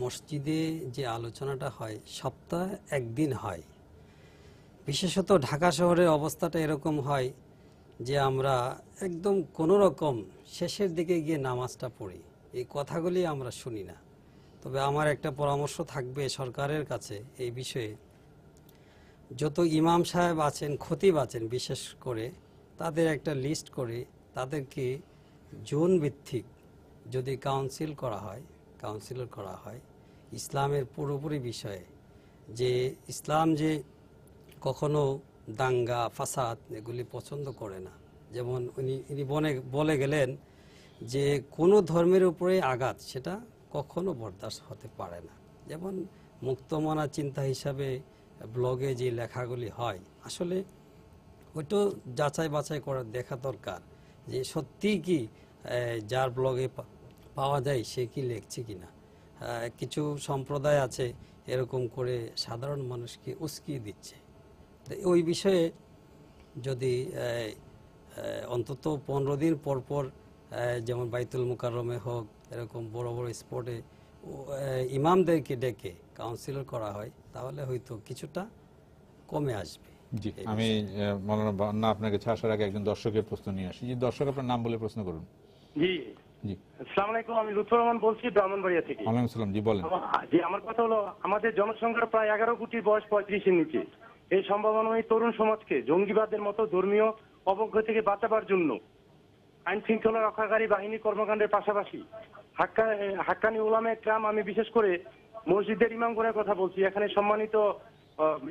মসজিদে যে আলোচনাটা হয় সপ্তাহে একদিন হয়। বিশেষত ঢাকা শহরের অবস্থাটা এরকম হয় যে আমরা একদম কোনো রকম শেষের দিকে গিয়ে নামাজটা পড়ি, এই কথাগুলি আমরা শুনি না। তবে আমার একটা পরামর্শ থাকবে সরকারের কাছে এই বিষয়ে, যত ইমাম সাহেব আছেন, খতিব আছেন বিশেষ করে, তাদের একটা লিস্ট করে তাদেরকে জোন ভিত্তিক যদি কাউন্সিলর করা হয় ইসলামের পুরোপুরি বিষয়ে, যে ইসলাম যে কখনো দাঙ্গা ফাসাদ এগুলি পছন্দ করে না। যেমন উনি বলে গেলেন যে কোনো ধর্মের উপরে আঘাত সেটা কখনো বরদাস্ত হতে পারে না। যেমন মুক্তমনা চিন্তা হিসাবে ব্লগে যে লেখাগুলি হয়, আসলে ওইটা যাচাই বাছাই করে দেখা দরকার যে সত্যি কি যার ব্লগে পাওয়া যায় সে কি লিখছে কিনা। কিছু সম্প্রদায় আছে এরকম করে সাধারণ মানুষকে উস্কিয়ে দিচ্ছে। তো ওই বিষয়ে যদি অন্তত 15 দিন পর পর যেমন বাইতুল মুকাররমে হোক, এরকম বড় বড় স্পটে ইমামদেরকে ডেকে কাউন্সিলর করা হয়, তাহলে হয়তো কিছুটা কমে আসবে। জি, আমি মৌলানা বান্না আপনার কাছে আসার আগে একজন দর্শকের প্রশ্ন নিয়ে আসি। জি, দর্শক আপনার নাম বলে প্রশ্ন করুন। জি, জি, আসসালামু আলাইকুম। আমি লুৎফর রহমান বলছি ব্রাহ্মণবাড়িয়া থেকে। ওয়ালাইকুম আসসালাম। জি, বলেন। জি, আমার কথা হলো, আমাদের জনসংখ্যার প্রায় 11 কোটির বয়স 35-এর নিচে। এই সম্ভাবনাময়ী তরুণ সমাজকে জঙ্গিবাদের মতো ধর্মীয় অবজ্ঞা থেকে বাঁচাবার জন্য আইন শৃঙ্খলা রক্ষাকারী বাহিনী কর্মকাণ্ডের পাশাপাশি হাক্কানি উলামায়ে কেরাম, আমি বিশেষ করে মসজিদের ইমামগণের কথা বলছি, এখানে সম্মানিত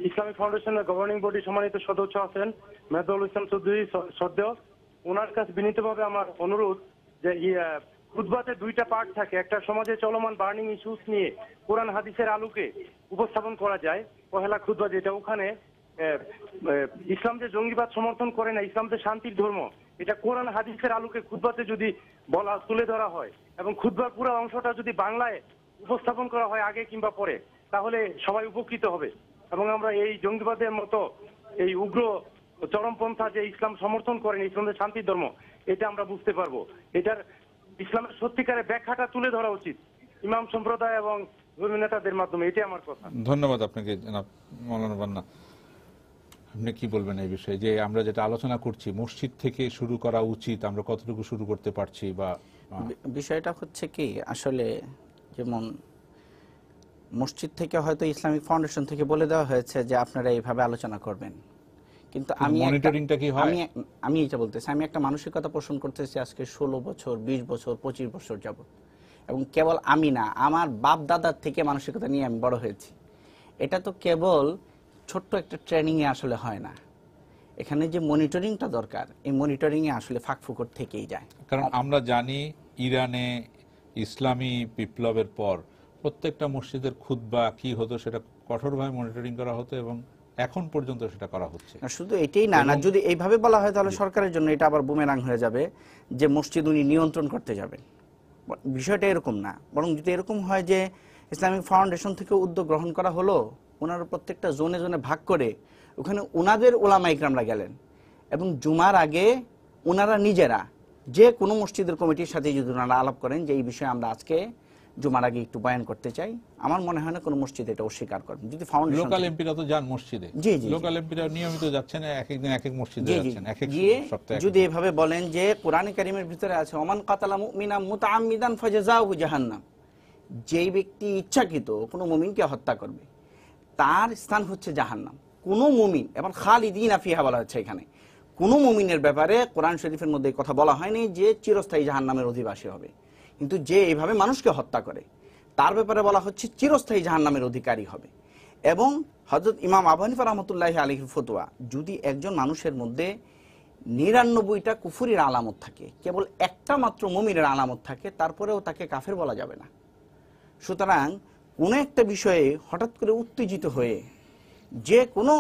ইসলামিক ফাউন্ডেশনের গভর্নিং বডি সম্মানিত সদস্য আছেন মেহদুল ইসলাম চৌধুরী শ্রদ্ধেয়, ওনার কাছে বিনীতভাবে আমার অনুরোধ যে খুতবাতে 2টা পার্ট থাকে, একটা সমাজে চলমান বার্নিং ইস্যুস নিয়ে কোরআন হাদিসের আলোকে উপস্থাপন করা যায় পহেলা খুতবা, যেটা ওখানে ইসলাম যে জঙ্গিবাদ সমর্থন করে না, ইসলাম যে শান্তির ধর্ম, এটা কোরআন হাদিসের আলোকে খুতবাতে যদি তুলে ধরা হয় এবং খুতবার পুরো অংশটা যদি বাংলায় উপস্থাপন করা হয় আগে কিংবা পরে, তাহলে সবাই উপকৃত হবে এবং আমরা এই জঙ্গিবাদের মতো এই উগ্র চরমপন্থা যে ইসলাম সমর্থন করেন, ইসলামের শান্তির ধর্ম, এটা আমরা বুঝতে পারবো। এটার ইসলামের সত্যিকারের ব্যাখ্যাটা তুলে ধরা উচিত ইমাম সম্প্রদায় এবং ধর্মীয় নেতাদের মাধ্যমে। এটাই আমার কথা। ধন্যবাদ আপনাকে জনাব মৌলানা বান্না। আপনি কি বলবেন এই বিষয়ে, যে আমরা যেটা আলোচনা করছি মসজিদ থেকে শুরু করা উচিত, আমরা কতটুকু শুরু করতে পারছি? বা বিষয়টা হচ্ছে কি, আসলে যেমন মসজিদ থেকে হয়তো ইসলামিক ফাউন্ডেশন থেকে বলে দেওয়া হয়েছে যে আপনারা এইভাবে আলোচনা করবেন, কিন্তু মনিটরিংটা কি হয়? আমি এটা বলতেছি, আমি একটা মানসিকতা পোষণ করতেছি আজকে 16 বছর 20 বছর 25 বছর যাবত, এবং কেবল আমি না, আমার বাপ দাদার থেকে মানসিকতা নিয়ে আমি বড় হয়েছি। এটা তো কেবল ছোট্ট একটা ট্রেনিংয়ে আসলে হয় না, এখানে যে মনিটরিংটা দরকার, এই মনিটরিংয়ে আসলে ফাঁকফোকর থেকেই যায়। কারণ আমরা জানি ইরানে ইসলামী বিপ্লবের পর প্রত্যেকটা মসজিদের খুতবা কি হতো সেটা কঠোরভাবে মনিটরিং করা হতো এবং এখন পর্যন্ত সেটা করা হচ্ছে। শুধু এটাই না, যদি এইভাবে বলা হয় তাহলে সরকারের জন্য এটা আবার বুমেরাং হয়ে যাবে যে মসজিদ উনি নিয়ন্ত্রণ করতে যাবেন। বিষয়টা এরকম না, বরং যদি এরকম হয় যে ইসলামিক ফাউন্ডেশন থেকে উদ্যোগ গ্রহণ করা হলো, ওনারা প্রত্যেকটা জোনে জোনে ভাগ করে ওখানে ওনাদের ওলামা ইকরামরা গেলেন এবং জুমার আগে ওনারা নিজেরা যে কোনো মসজিদের কমিটির সাথে যদি ওনারা আলাপ করেন যে এই বিষয়ে আমরা আজকে জুমার আগে একটু বয়ান করতে চাই, আমার মনে হয় না কোনো মসজিদ এটা অস্বীকার করবে। যদি ফাউন্ডেশন লোকাল এমপিরা তো যান মসজিদে, জি জি, লোকাল এমপিরা নিয়মিত যাচ্ছেন, এক একদিন এক এক মসজিদে যাচ্ছেন, এক এক সপ্তাহে। যদি এভাবে বলেন যে কোরআনে কারীমের ভিতরে আছে ওমান কাতালা মুমিনান মুতাআম্মিদান ফাজাযাহু জাহান্নাম, যেই ব্যক্তি ইচ্ছাকৃত কোনো মুমিনকে হত্যা করবে তার স্থান হচ্ছে জাহান্নাম। কোনো মুমিন, এবার খালিদিনা ফিহা বলা হচ্ছে, এখানে কোনো মুমিনের ব্যাপারে কোরআন শরীফের মধ্যে কথা বলা হয়নি যে চিরস্থায়ী জাহান্নামের অধিবাসী হবে, কিন্তু যে এইভাবে মানুষকে হত্যা করে তার ব্যাপারে বলা হচ্ছে চিরস্থায়ী জাহান্নামের অধিকারী হবে। এবং হযরত ইমাম আবু হানিফা রাহমাতুল্লাহি আলাইহির ফতোয়া, যদি একজন মানুষের মধ্যে 99টা কুফরির আলামত থাকে, কেবল একটা মাত্র মুমিনের আলামত থাকে, তারপরেও তাকে কাফের বলা যাবে না। সুতরাং কোনো একটা বিষয়ে হঠাৎ করে উত্তেজিত হয়ে যে কোনো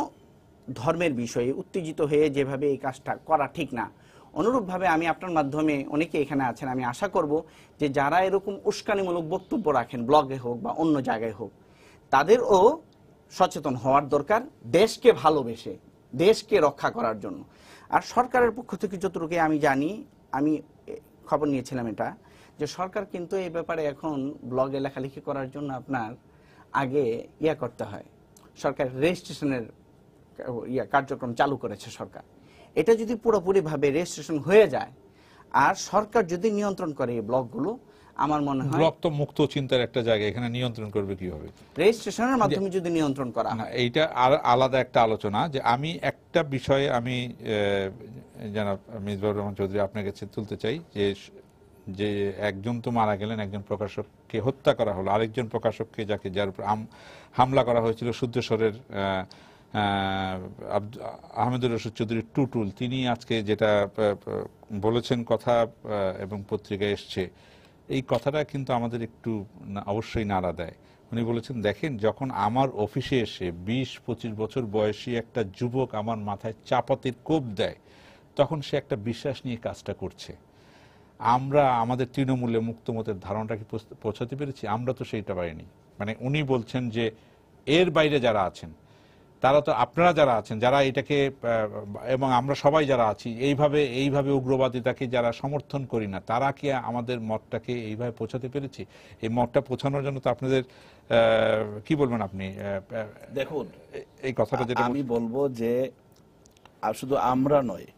ধর্মের বিষয়ে উত্তেজিত হয়ে যেভাবে এই কাজটা করা ঠিক না, অনুরূপভাবে আমি আপনার মাধ্যমে, অনেকে এখানে আছেন, আমি আশা করব যে যারা এরকম উস্কানিমূলক বক্তব্য রাখেন ব্লগে হোক বা অন্য জায়গায় হোক, তাদেরও সচেতন হওয়ার দরকার, দেশকে ভালোবেসে দেশকে রক্ষা করার জন্য। আর সরকারের পক্ষ থেকে যতটুকু আমি জানি, আমি খবর নিয়েছিলাম এটা, যে সরকার কিন্তু এই ব্যাপারে এখন ব্লগে লেখালেখি করার জন্য আপনার আগে করতে হয়, সরকার রেজিস্ট্রেশনের কার্যক্রম চালু করেছে সরকার। এটা যদি পুরোপুরিভাবে রেজিস্ট্রেশন হয়ে যায় আর সরকার যদি নিয়ন্ত্রণ করে এই ব্লগগুলো, আমার মনে হয় ব্লগ তো মুক্ত চিন্তার একটা জায়গা, এখানে নিয়ন্ত্রণ করবে কিভাবে? রেজিস্ট্রেশনের মাধ্যমে যদি নিয়ন্ত্রণ করা হয়। এইটা আলাদা একটা আলোচনা। যে আমি একটা বিষয়ে আমি জনাব মিসবাহুর রহমান চৌধুরী আপনার কাছে তুলতে চাই, যে একজন তো মারা গেলেন, একজন প্রকাশককে হত্যা করা হলো, আরেকজন প্রকাশককে যার উপর হামলা করা হয়েছিল শুদ্ধস্বরের আহমেদুর রশিদ চৌধুরী টুটুল, তিনি আজকে যেটা বলেছেন কথা এবং পত্রিকায় এসছে, এই কথাটা কিন্তু আমাদের একটু অবশ্যই নাড়া দেয়। উনি বলেছেন, দেখেন, যখন আমার অফিসে এসে 20-25 বছর বয়সী একটা যুবক আমার মাথায় চাপাতির কোপ দেয়, তখন সে একটা বিশ্বাস নিয়ে কাজটা করছে। আমরা আমাদের তৃণমূলে মুক্তমতের ধারণাটা কি পৌঁছাতে পেরেছি? আমরা তো সেইটা পাইনি। মানে উনি বলছেন যে এর বাইরে যারা আছেন, তারা তো, আপনারা যারা আছেন, যারা এটাকে এবং আমরা সবাই যারা আছি এইভাবে উগ্রবাদিতাকে যারা সমর্থন করি না, তারা কি আমাদের মতটাকে এইভাবে পৌঁছাতে পেরেছি? এই মতটা পৌঁছানোর জন্য তো আপনাদের কি বলবেন আপনি? দেখুন, এই কথাটা যেটা আমি বলবো যে শুধু আমরা নয়,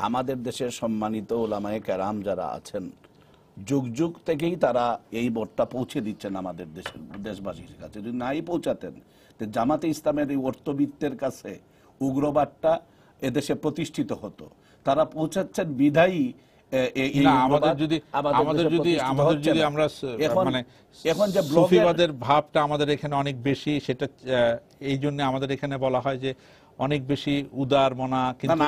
আমাদের দেশের সম্মানিত উলামায়ে কেরাম যারা আছেন, যুগ যুগ থেকেই তারা এই মতটা পৌঁছে দিচ্ছেন আমাদের দেশবাসীর কাছে। যদি নাই পৌঁছাতেন, জামাতে ইসলামের এই অর্থবিত্তের কাছে উগ্রবাদটা এদেশে প্রতিষ্ঠিত হতো। তারা পৌঁছাচ্ছেন বিধায়ী এখন যে সুফিবাদের ভাবটা আমাদের এখানে অনেক বেশি, সেটা এই জন্য আমাদের এখানে বলা হয় যে অনেক বেশি উদার মনা, কিন্তু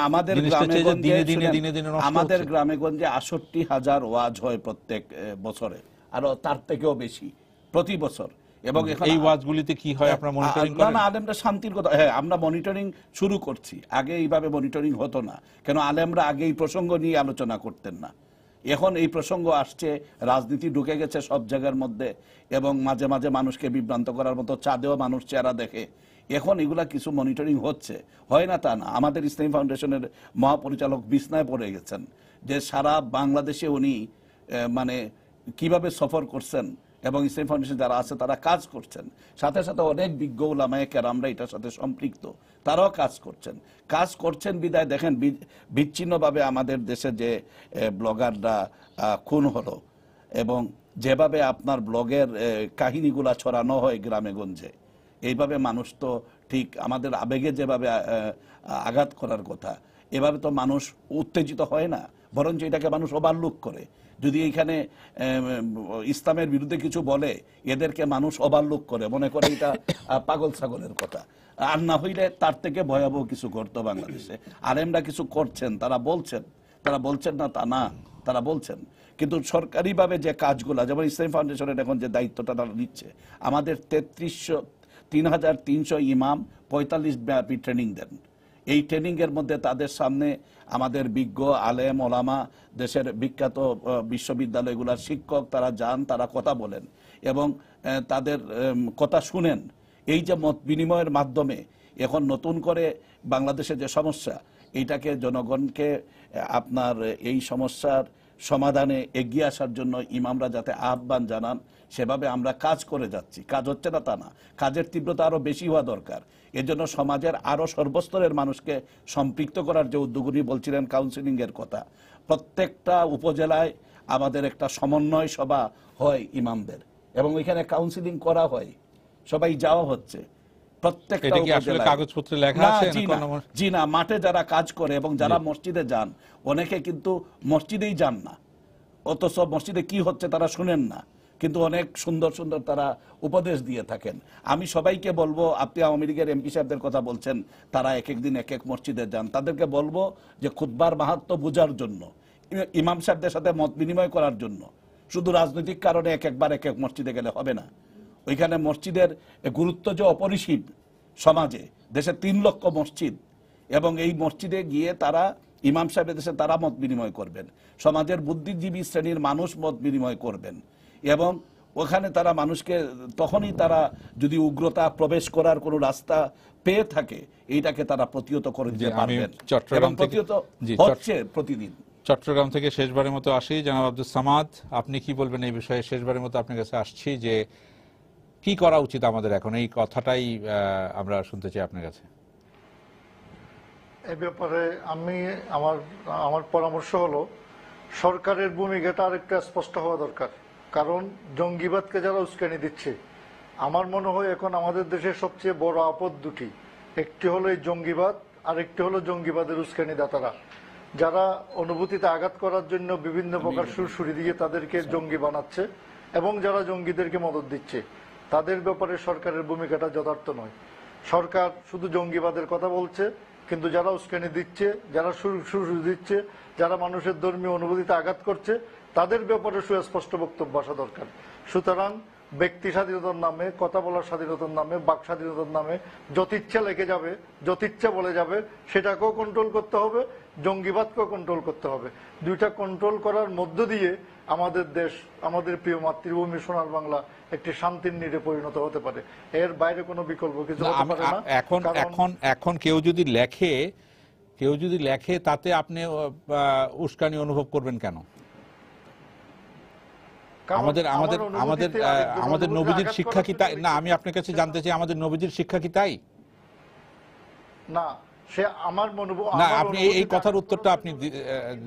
আমাদের গ্রামে গঞ্জে ৬৮,০০০ ওয়াজ হয় প্রত্যেক বছরে, আরো তার থেকেও বেশি প্রতি বছর। এবং এই ওয়াজগুলিতে কি হয় আপনারা মনিটরিং করেন? না, আলেমরা শান্তির কথা, হ্যাঁ, আমরা মনিটরিং শুরু করছি। আগে এইভাবে মনিটরিং হতো না, কেন আলেমরা আগে এই প্রসঙ্গ নিয়ে আলোচনা করতেন না। এখন এই প্রসঙ্গ আসছে, রাজনীতি ঢুকে গেছে সব জায়গার মধ্যে, এবং মাঝে মাঝে মানুষকে বিভ্রান্ত করার মতো চাঁদেও মানুষ চেহারা দেখে। এখন এগুলা কিছু মনিটরিং হচ্ছে, হয় না তা না। আমাদের ইসলামী ফাউন্ডেশনের মহাপরিচালক বিছনায় পড়ে গেছেন যে সারা বাংলাদেশে উনি মানে কিভাবে সফর করছেন, এবং ইসলামী ফাউন্ডেশন যারা আছে তারা কাজ করছেন, সাথে সাথে অনেক বিজ্ঞ উলামায়ে কেরামরা এটার সাথে সম্পৃক্ত, তারাও কাজ করছেন বিদায় দেখেন বিচ্ছিন্নভাবে আমাদের দেশে যে ব্লগাররা খুন হলো, এবং যেভাবে আপনার ব্লগের কাহিনীগুলা ছড়ানো হয় গ্রামে গঞ্জে, এইভাবে মানুষ তো ঠিক আমাদের আবেগে যেভাবে আঘাত করার কথা, এভাবে তো মানুষ উত্তেজিত হয় না, বরঞ্চ এটাকে মানুষ ওভারলুক করে। যদি এইখানে ইসলামের বিরুদ্ধে কিছু বলে, এদেরকে মানুষ ওভারলুক করে, মনে করে এটা পাগল ছাগলের কথা। আর না হইলে তার থেকে ভয়াবহ কিছু ঘটতো বাংলাদেশে। আলেমরা কিছু করছেন, তারা বলছেন না তা না, তারা বলছেন। কিন্তু সরকারিভাবে যে কাজগুলা, যেমন ইসলামী ফাউন্ডেশনের এখন যে দায়িত্বটা তারা নিচ্ছে, আমাদের ৩,৩০০ ইমাম ৪৫ ব্যাপী ট্রেনিং দেন। এই ট্রেনিংয়ের মধ্যে তাদের সামনে আমাদের বিজ্ঞ আলেম ওলামা, দেশের বিখ্যাত বিশ্ববিদ্যালয়গুলোর শিক্ষক, তারা যান, তারা কথা বলেন এবং তাদের কথা শুনেন। এই যে মত বিনিময়ের মাধ্যমে এখন নতুন করে বাংলাদেশে যে সমস্যা, এইটাকে জনগণকে আপনার এই সমস্যার সমাধানে এগিয়ে আসার জন্য ইমামরা যাতে আহ্বান জানান, সেভাবে আমরা কাজ করে যাচ্ছি। কাজ হচ্ছে না তা না, কাজের তীব্রতা আরো বেশি হওয়া দরকার। এজন্য সমাজের আরো সর্বস্তরের মানুষকে সম্পৃক্ত করার যে উদ্যোগী বলছিলেন, কাউন্সিলিং এর কথা, প্রত্যেকটা উপজেলায় আমাদের একটা সমন্বয় সভা হয় ইমামদের, এবং ওইখানে কাউন্সিলিং করা হয়, সবাই যাওয়া হচ্ছে প্রত্যেকটা উপজেলায়। কাগজপত্রে লেখা আছে? জি না, মাঠে যারা কাজ করে এবং যারা মসজিদে যান, অনেকে কিন্তু মসজিদেই যান না, অথচ মসজিদে কি হচ্ছে তারা শুনেন না, কিন্তু অনেক সুন্দর সুন্দর তারা উপদেশ দিয়ে থাকেন। আমি সবাইকে বলবো, আপনি আওয়ামী লীগের এমপি সাহেবদের কথা বলছেন, তারা এক এক দিন এক এক মসজিদে যান, তাদেরকে বলবো যে খুতবার মাহাত্ম্য বোঝার জন্য, ইমাম সাহেবদের সাথে মত বিনিময় করার জন্য, শুধু রাজনৈতিক কারণে এক একবার এক এক মসজিদে গেলে হবে না। ওইখানে মসজিদের গুরুত্ব যে অপরিসীম, সমাজে দেশে 3 লক্ষ মসজিদ, এবং এই মসজিদে গিয়ে তারা ইমাম সাহেবের দেশে তারা মত বিনিময় করবেন, সমাজের বুদ্ধিজীবী শ্রেণীর মানুষ মত বিনিময় করবেন, এবং ওখানে তারা মানুষকে তখনই তারা যদি উগ্রতা প্রবেশ করার কোনো রাস্তা পেয়ে থাকে এইটাকে তারা প্রতিহত করে দিতে পারবেন, এবং প্রতিহত হচ্ছে প্রতিদিন। চট্টগ্রাম থেকে শেষবারের মতো আসি, জনাব আব্দুস সামাদ, আপনি কি বলবেন এই বিষয়ে? শেষবারের মতো আপনার কাছে আসছি যে কি করা উচিত আমাদের এখন, এই কথাটাই আমরা শুনতে চাই আপনার কাছে। এ ব্যাপারে আমার পরামর্শ হলো সরকারের ভূমিকাটা আরেকটু স্পষ্ট হওয়া দরকার। কারণ জঙ্গিবাদকে যারা উস্কানি দিচ্ছে, আমার মনে হয় এখন আমাদের দেশের সবচেয়ে বড় আপদ দুটি, একটি হলো এই জঙ্গিবাদ, আর একটি হলো জঙ্গিবাদের উস্কানিদাতারা, যারা অনুভূতিতে আঘাত করার জন্য বিভিন্ন প্রকার সুরসুরি দিয়ে তাদেরকে জঙ্গি বানাচ্ছে এবং যারা জঙ্গিদেরকে মদত দিচ্ছে। তাদের ব্যাপারে সরকারের ভূমিকাটা যথার্থ নয়। সরকার শুধু জঙ্গিবাদের কথা বলছে, কিন্তু যারা উস্কানি দিচ্ছে, যারা সুরসুরি দিচ্ছে, যারা মানুষের ধর্মীয় অনুভূতিতে আঘাত করছে, তাদের ব্যাপারে সুস্পষ্ট বক্তব্য আসা দরকার। সুতরাং ব্যক্তি স্বাধীনতার নামে, কথা বলার স্বাধীনতার নামে, বাক স্বাধীনতার নামে যত ইচ্ছা লেগে যাবে, যত ইচ্ছা বলে যাবে, সেটাকেও কন্ট্রোল করতে হবে, জঙ্গিবাদকেও কন্ট্রোল করতে হবে। দুইটা কন্ট্রোল করার মধ্য দিয়ে আমাদের দেশ, আমাদের প্রিয় মাতৃভূমি সোনার বাংলা একটি শান্তির নীড়ে পরিণত হতে পারে। এর বাইরে কোনো বিকল্প কিছু হতে পারে না। এখন কেউ যদি লেখে তাতে আপনি উস্কানি অনুভব করবেন কেন? আমাদের নবীজির শিক্ষা কি তাই না? আমি আপনার কাছে জানতে চাই, আমাদের নবীজির শিক্ষা কি তাই না? সে আমার মনোভাব না, আপনি এই কথার উত্তরটা আপনি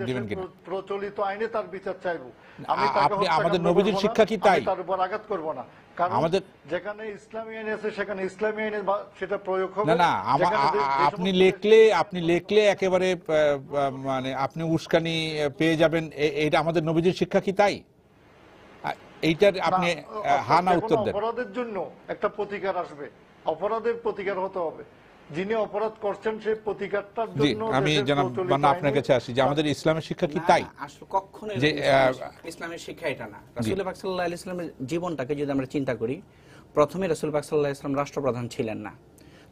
দিবেন কিনা? প্রচলিত আইনে তার বিচার চাইবো। আপনি আমাদের নবীজির শিক্ষা কি তাই? তার উপর আঘাত করব না, কারণ আমাদের যেখানে ইসলামী আইন আছে সেখানে ইসলামী আইনে সেটা প্রয়োগ হবে না। আপনি লেখলে একেবারে মানে আপনি উস্কানি পেয়ে যাবেন, এটা আমাদের নবীজির শিক্ষা কি তাই? এইটার আপনি হ্যাঁ না উত্তর দেন। অপরাধের জন্য একটা প্রতিকার আসবে, অপরাধের প্রতিকার হতে হবে। যিনি অপরাধ করছেন সেই প্রতিকারটার জন্য আমি জানাব আপনার কাছে আসি যে আমাদের ইসলামের শিক্ষা কি তাই? আসলে কখনোই ইসলামের শিক্ষা এটা না। রাসূল পাক সাল্লাল্লাহু আলাইহি ওয়াসাল্লামের জীবনটাকে যদি আমরা চিন্তা করি, প্রথমে রাসূল পাক সাল্লাল্লাহু আলাইহি ওয়াসাল্লাম রাষ্ট্রপ্রধান ছিলেন না,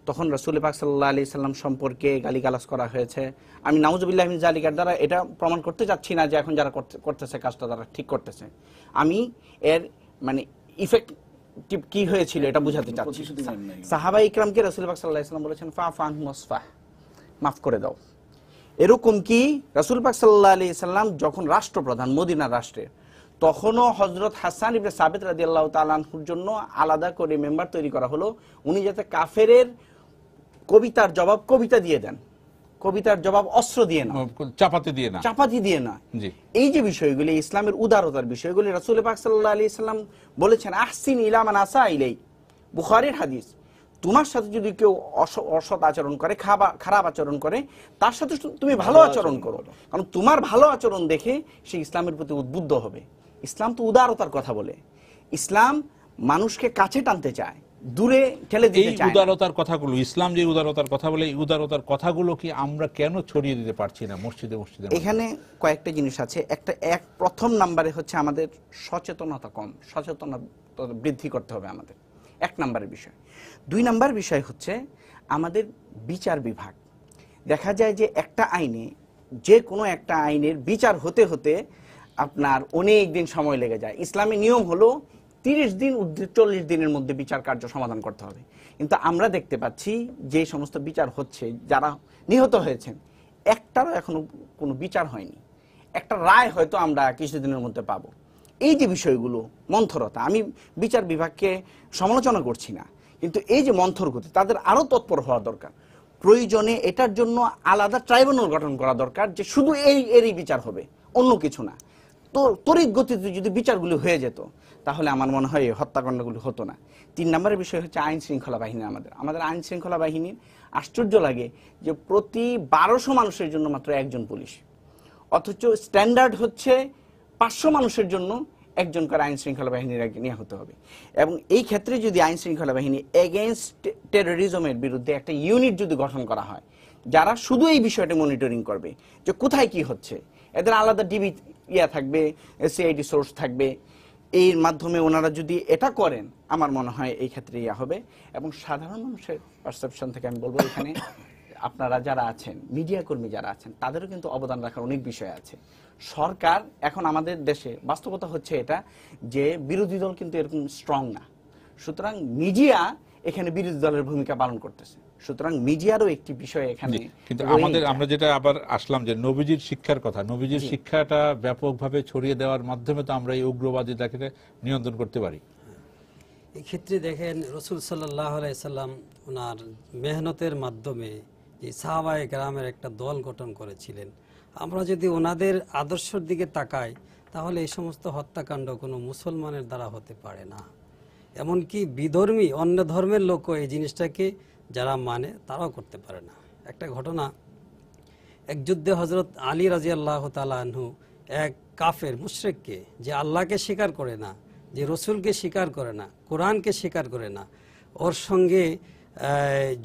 তখন রাসূল পাক সাল্লাল্লাহু আলাইহি ওয়াসাল্লাম সম্পর্কে গালিগালাজ করা হয়েছে। আমি নাউজুবিল্লাহি মিন যালিকার দ্বারা এটা প্রমাণ করতে যাচ্ছি না যে এখন যারা করতেছে কাজটা তারা ঠিক করতেছে, আমি এর মানে ইফেক্ট কি হয়েছিল এটা বুঝাতে চাচ্ছি। সাহাবা ইকরামকে রাসূল পাক সাল্লাল্লাহু আলাইহি ওয়াসাল্লাম বলেছেন ফাফু আনহুম ওয়াসফাহ, মাফ করে দাও। এরকম কি রাসূল পাক সাল্লাল্লাহু আলাইহি ওয়াসাল্লাম যখন রাষ্ট্রপ্রধান মদিনার রাষ্ট্রের, তখনও হযরত হাসান ইবনে সাবিত রাদিয়াল্লাহু তাআলা আনহুর জন্য আলাদা করে মেম্বার তৈরি করা হলো, উনি যাতে কাফেরের কবিতার জবাব কবিতা দিয়ে দেন, কবিতার জবাব অস্ত্র দিয়ে না, চাপাতি দিয়ে না। এই যে বিষয়গুলি ইসলামের উদারতার বিষয়গুলি রাসূল পাক সাল্লাল্লাহু আলাইহি ওয়াসাল্লাম বলেছেন আহসিন ইলা মান আসা ইলাই, বুখারীর হাদিস। তোমার সাথে যদি কেউ অসৎ আচরণ করে, খারাপ আচরণ করে, তার সাথে তুমি ভালো আচরণ করো, কারণ তোমার ভালো আচরণ দেখে সে ইসলামের প্রতি উদ্বুদ্ধ হবে। ইসলাম তো উদারতার কথা বলে, ইসলাম মানুষকে কাছে টানতে চায়, দূরে ঠেলে দিতে চায়। এই উদারতার কথাগুলো, ইসলাম যে উদারতার কথা বলে, এই উদারতার কথাগুলো কি আমরা কেন ছড়িয়ে দিতে পারছি না মসজিদে মসজিদে? এখানে কয়েকটা জিনিস আছে। প্রথম নাম্বারে হচ্ছে আমাদের সচেতনতা কম, সচেতনতা বৃদ্ধি করতে হবে আমাদের, এক নাম্বারের বিষয়। দুই নাম্বার বিষয় হচ্ছে আমাদের বিচার বিভাগ। দেখা যায় যে একটা আইনে, যে কোনো একটা আইনের বিচার হতে হতে আপনার অনেক দিন সময় লেগে যায়। ইসলামী নিয়ম হলো 30 দিন 40 দিনের মধ্যে বিচার কার্য সমাধান করতে হবে, কিন্তু আমরা দেখতে পাচ্ছি যে সমস্ত বিচার হচ্ছে, যারা নিহত হয়েছেন একটারও এখনো কোনো বিচার হয়নি, একটা রায় হয়তো আমরা কিছুদিনের মধ্যে পাবো। এই যে বিষয়গুলো মন্থরতা, আমি বিচার বিভাগকে সমালোচনা করছি না, কিন্তু এই যে মন্থর গতি, তাদের আরো তৎপর হওয়া দরকার। প্রয়োজনে এটার জন্য আলাদা ট্রাইব্যুনাল গঠন করা দরকার, যে শুধু এরই বিচার হবে, অন্য কিছু না। তো তড়িৎ গতিতে যদি বিচারগুলো হয়ে যেত, তাহলে আমার মনে হয় হত্যাকাণ্ডগুলো হতো না। 3 নম্বরের বিষয় হচ্ছে আইন শৃঙ্খলা বাহিনী। আমাদের আইন শৃঙ্খলা বাহিনীর আশ্চর্য লাগে যে প্রতি 1200 মানুষের জন্য মাত্র একজন পুলিশ, অথচ স্ট্যান্ডার্ড হচ্ছে 500 মানুষের জন্য একজন করে আইন শৃঙ্খলা বাহিনীর নিয়ে হতে হবে। এবং এই ক্ষেত্রে যদি আইন শৃঙ্খলা বাহিনী এগেইনস্ট টেরোরিজমের বিরুদ্ধে একটা ইউনিট যদি গঠন করা হয়, যারা শুধু এই বিষয়টা মনিটরিং করবে যে কোথায় কি হচ্ছে, এদের আলাদা ডিবি থাকবে, সিআইডি সোর্স থাকবে, এর মাধ্যমে ওনারা যদি এটা করেন, আমার মনে হয় এই ক্ষেত্রে হবে। এবং সাধারণ মানুষের পারসেপশন থেকে আমি বলবো, এখানে আপনারা যারা আছেন, মিডিয়া কর্মী যারা আছেন, তাদেরও কিন্তু অবদান রাখার অনেক বিষয় আছে। সরকার এখন আমাদের দেশে বাস্তবতা হচ্ছে এটা যে বিরোধী দল কিন্তু এরকম স্ট্রং না, সুতরাং মিডিয়া এখানে বিরোধী দলের ভূমিকা পালন করতেছে। সুতরাং মিডিয়ারও একটি বিষয় এখানে কিন্তু রয়েই আমাদের যায়। আমরা যেটা আবার আসলাম যে নবীজির শিক্ষার কথা, নবীজির শিক্ষাটা ব্যাপকভাবে ছড়িয়ে দেওয়ার মাধ্যমে তো আমরা এই উগ্রবাদিতাকে নিয়ন্ত্রণ করতে পারি। এক্ষেত্রে দেখেন রসুল সাল্লাহ আলাইসাল্লাম ওনার মেহনতের মাধ্যমে এই সাহাবায়ে কেরামের একটা দল গঠন করেছিলেন। আমরা যদি ওনাদের আদর্শের দিকে তাকাই তাহলে এই সমস্ত হত্যাকাণ্ড কোনো মুসলমানের দ্বারা হতে পারে না। এমনকি বিধর্মী অন্য ধর্মের লোকও এই জিনিসটাকে যারা মানে তারাও করতে পারে না। একটা ঘটনা, এক যুদ্ধে হজরত আলী রাজিয়াল্লাহু তাআলা আনহু এক কাফের মুশরিককে, যে আল্লাহকে স্বীকার করে না, যে রসুলকে স্বীকার করে না, কোরআনকে স্বীকার করে না, ওর সঙ্গে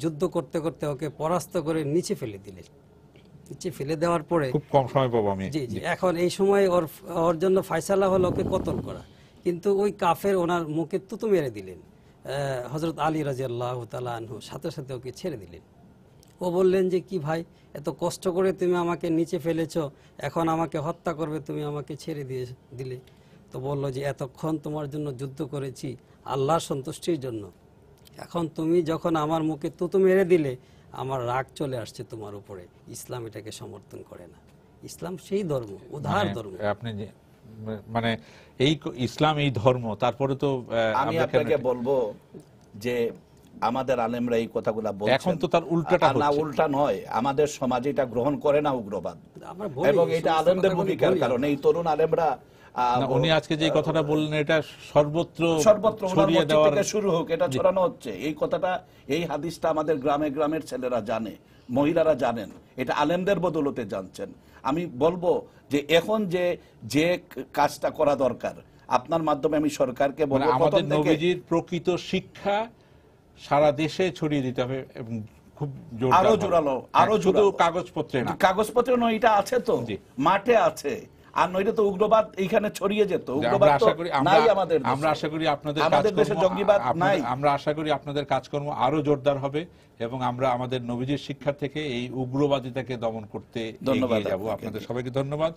যুদ্ধ করতে করতে ওকে পরাস্ত করে নিচে ফেলে দিলেন। নিচে ফেলে দেওয়ার পরে খুব কম সময় পাবো আমি। জি জি, এখন এই সময় ওর জন্য ফয়সালা হলো ওকে কতল করা, কিন্তু ওই কাফের ওনার মুখে তুতু মেরে দিলেন। হজরত আলী রাদিয়াল্লাহু তাআলা আনহু সাথে সাথে ওকে ছেড়ে দিলেন। ও বললেন যে কি ভাই, এত কষ্ট করে তুমি আমাকে নিচে ফেলেছো, এখন আমাকে হত্যা করবে, তুমি আমাকে ছেড়ে দিলে। তো বললো যে এতক্ষণ তোমার জন্য যুদ্ধ করেছি আল্লাহর সন্তুষ্টির জন্য, এখন তুমি যখন আমার মুখে তুতু মেরে দিলে আমার রাগ চলে আসছে তোমার উপরে। ইসলাম এটাকে সমর্থন করে না। ইসলাম সেই ধর্ম, উদার ধর্ম। আপনি মানে এই ইসলাম এই ধর্ম, তারপরে তো আমি আপনাকে বলবো যে আমাদের আলেমরা এই কথাগুলা বলছেন, এখন তো তার উল্টাটা না, হচ্ছে। উল্টা নয়, আমাদের সমাজে এটা গ্রহণ করে না উগ্রবাদ, আমরা বলি, এবং এটা সমস্ত আলেমদের কথাগুলি ভূমিকার বলি কারণে এই তরুণ আলেমরা না, উনি আজকে যে কথাটা বললেন এটা সর্বত্র সর্বত্র ওনার ছড়িয়ে মসজিদ দেওয়ার থেকে শুরু হোক, এটা ছড়ানো হচ্ছে। এই কথাটা, এই হাদিসটা আমাদের গ্রামে গ্রামের ছেলেরা জানে, মহিলারা জানেন, এটা আলেমদের বদৌলতে জানছেন। আমি বলবো যে এখন যে কাজটা করা দরকার, আপনার মাধ্যমে আমি সরকারকে মানে বলবো, আমাদের প্রথম থেকে নবীজির প্রকৃত শিক্ষা সারা দেশে ছড়িয়ে দিতে হবে এবং খুব আরো জোরালো, আরো শুধু জোরালো। কাগজপত্রে না। কাগজপত্র নয়, এটা আছে তো, জি। মাঠে আছে। আর নইলে তো উগ্রবাদ এইখানে ছড়িয়ে যেত। আমরা উগ্রবাদ তো আশা করি নাই আমাদের দেশে। আমরা আশা করি আপনাদের আমাদের দেশে কাজকর্ম, জঙ্গিবাদ নাই। আমরা আশা করি আপনাদের কাজকর্ম আরো জোরদার হবে এবং আমরা আমাদের নবীজির শিক্ষা থেকে এই উগ্রবাদিতাকে দমন করতে ধন্যবাদ এগিয়ে যাব। আপনাকে। আপনাদের সবাইকে ধন্যবাদ।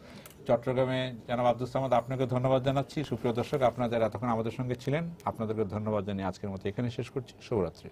চট্টগ্রামে জনাব আব্দুস সামাদ, আপনাকে ধন্যবাদ জানাচ্ছি। সুপ্রিয় দর্শক, আপনারা যারা এতক্ষণ আমাদের সঙ্গে ছিলেন, আপনাদেরকে ধন্যবাদ জানিয়ে আজকের মতো এখানে শেষ করছি। শুভরাত্রি।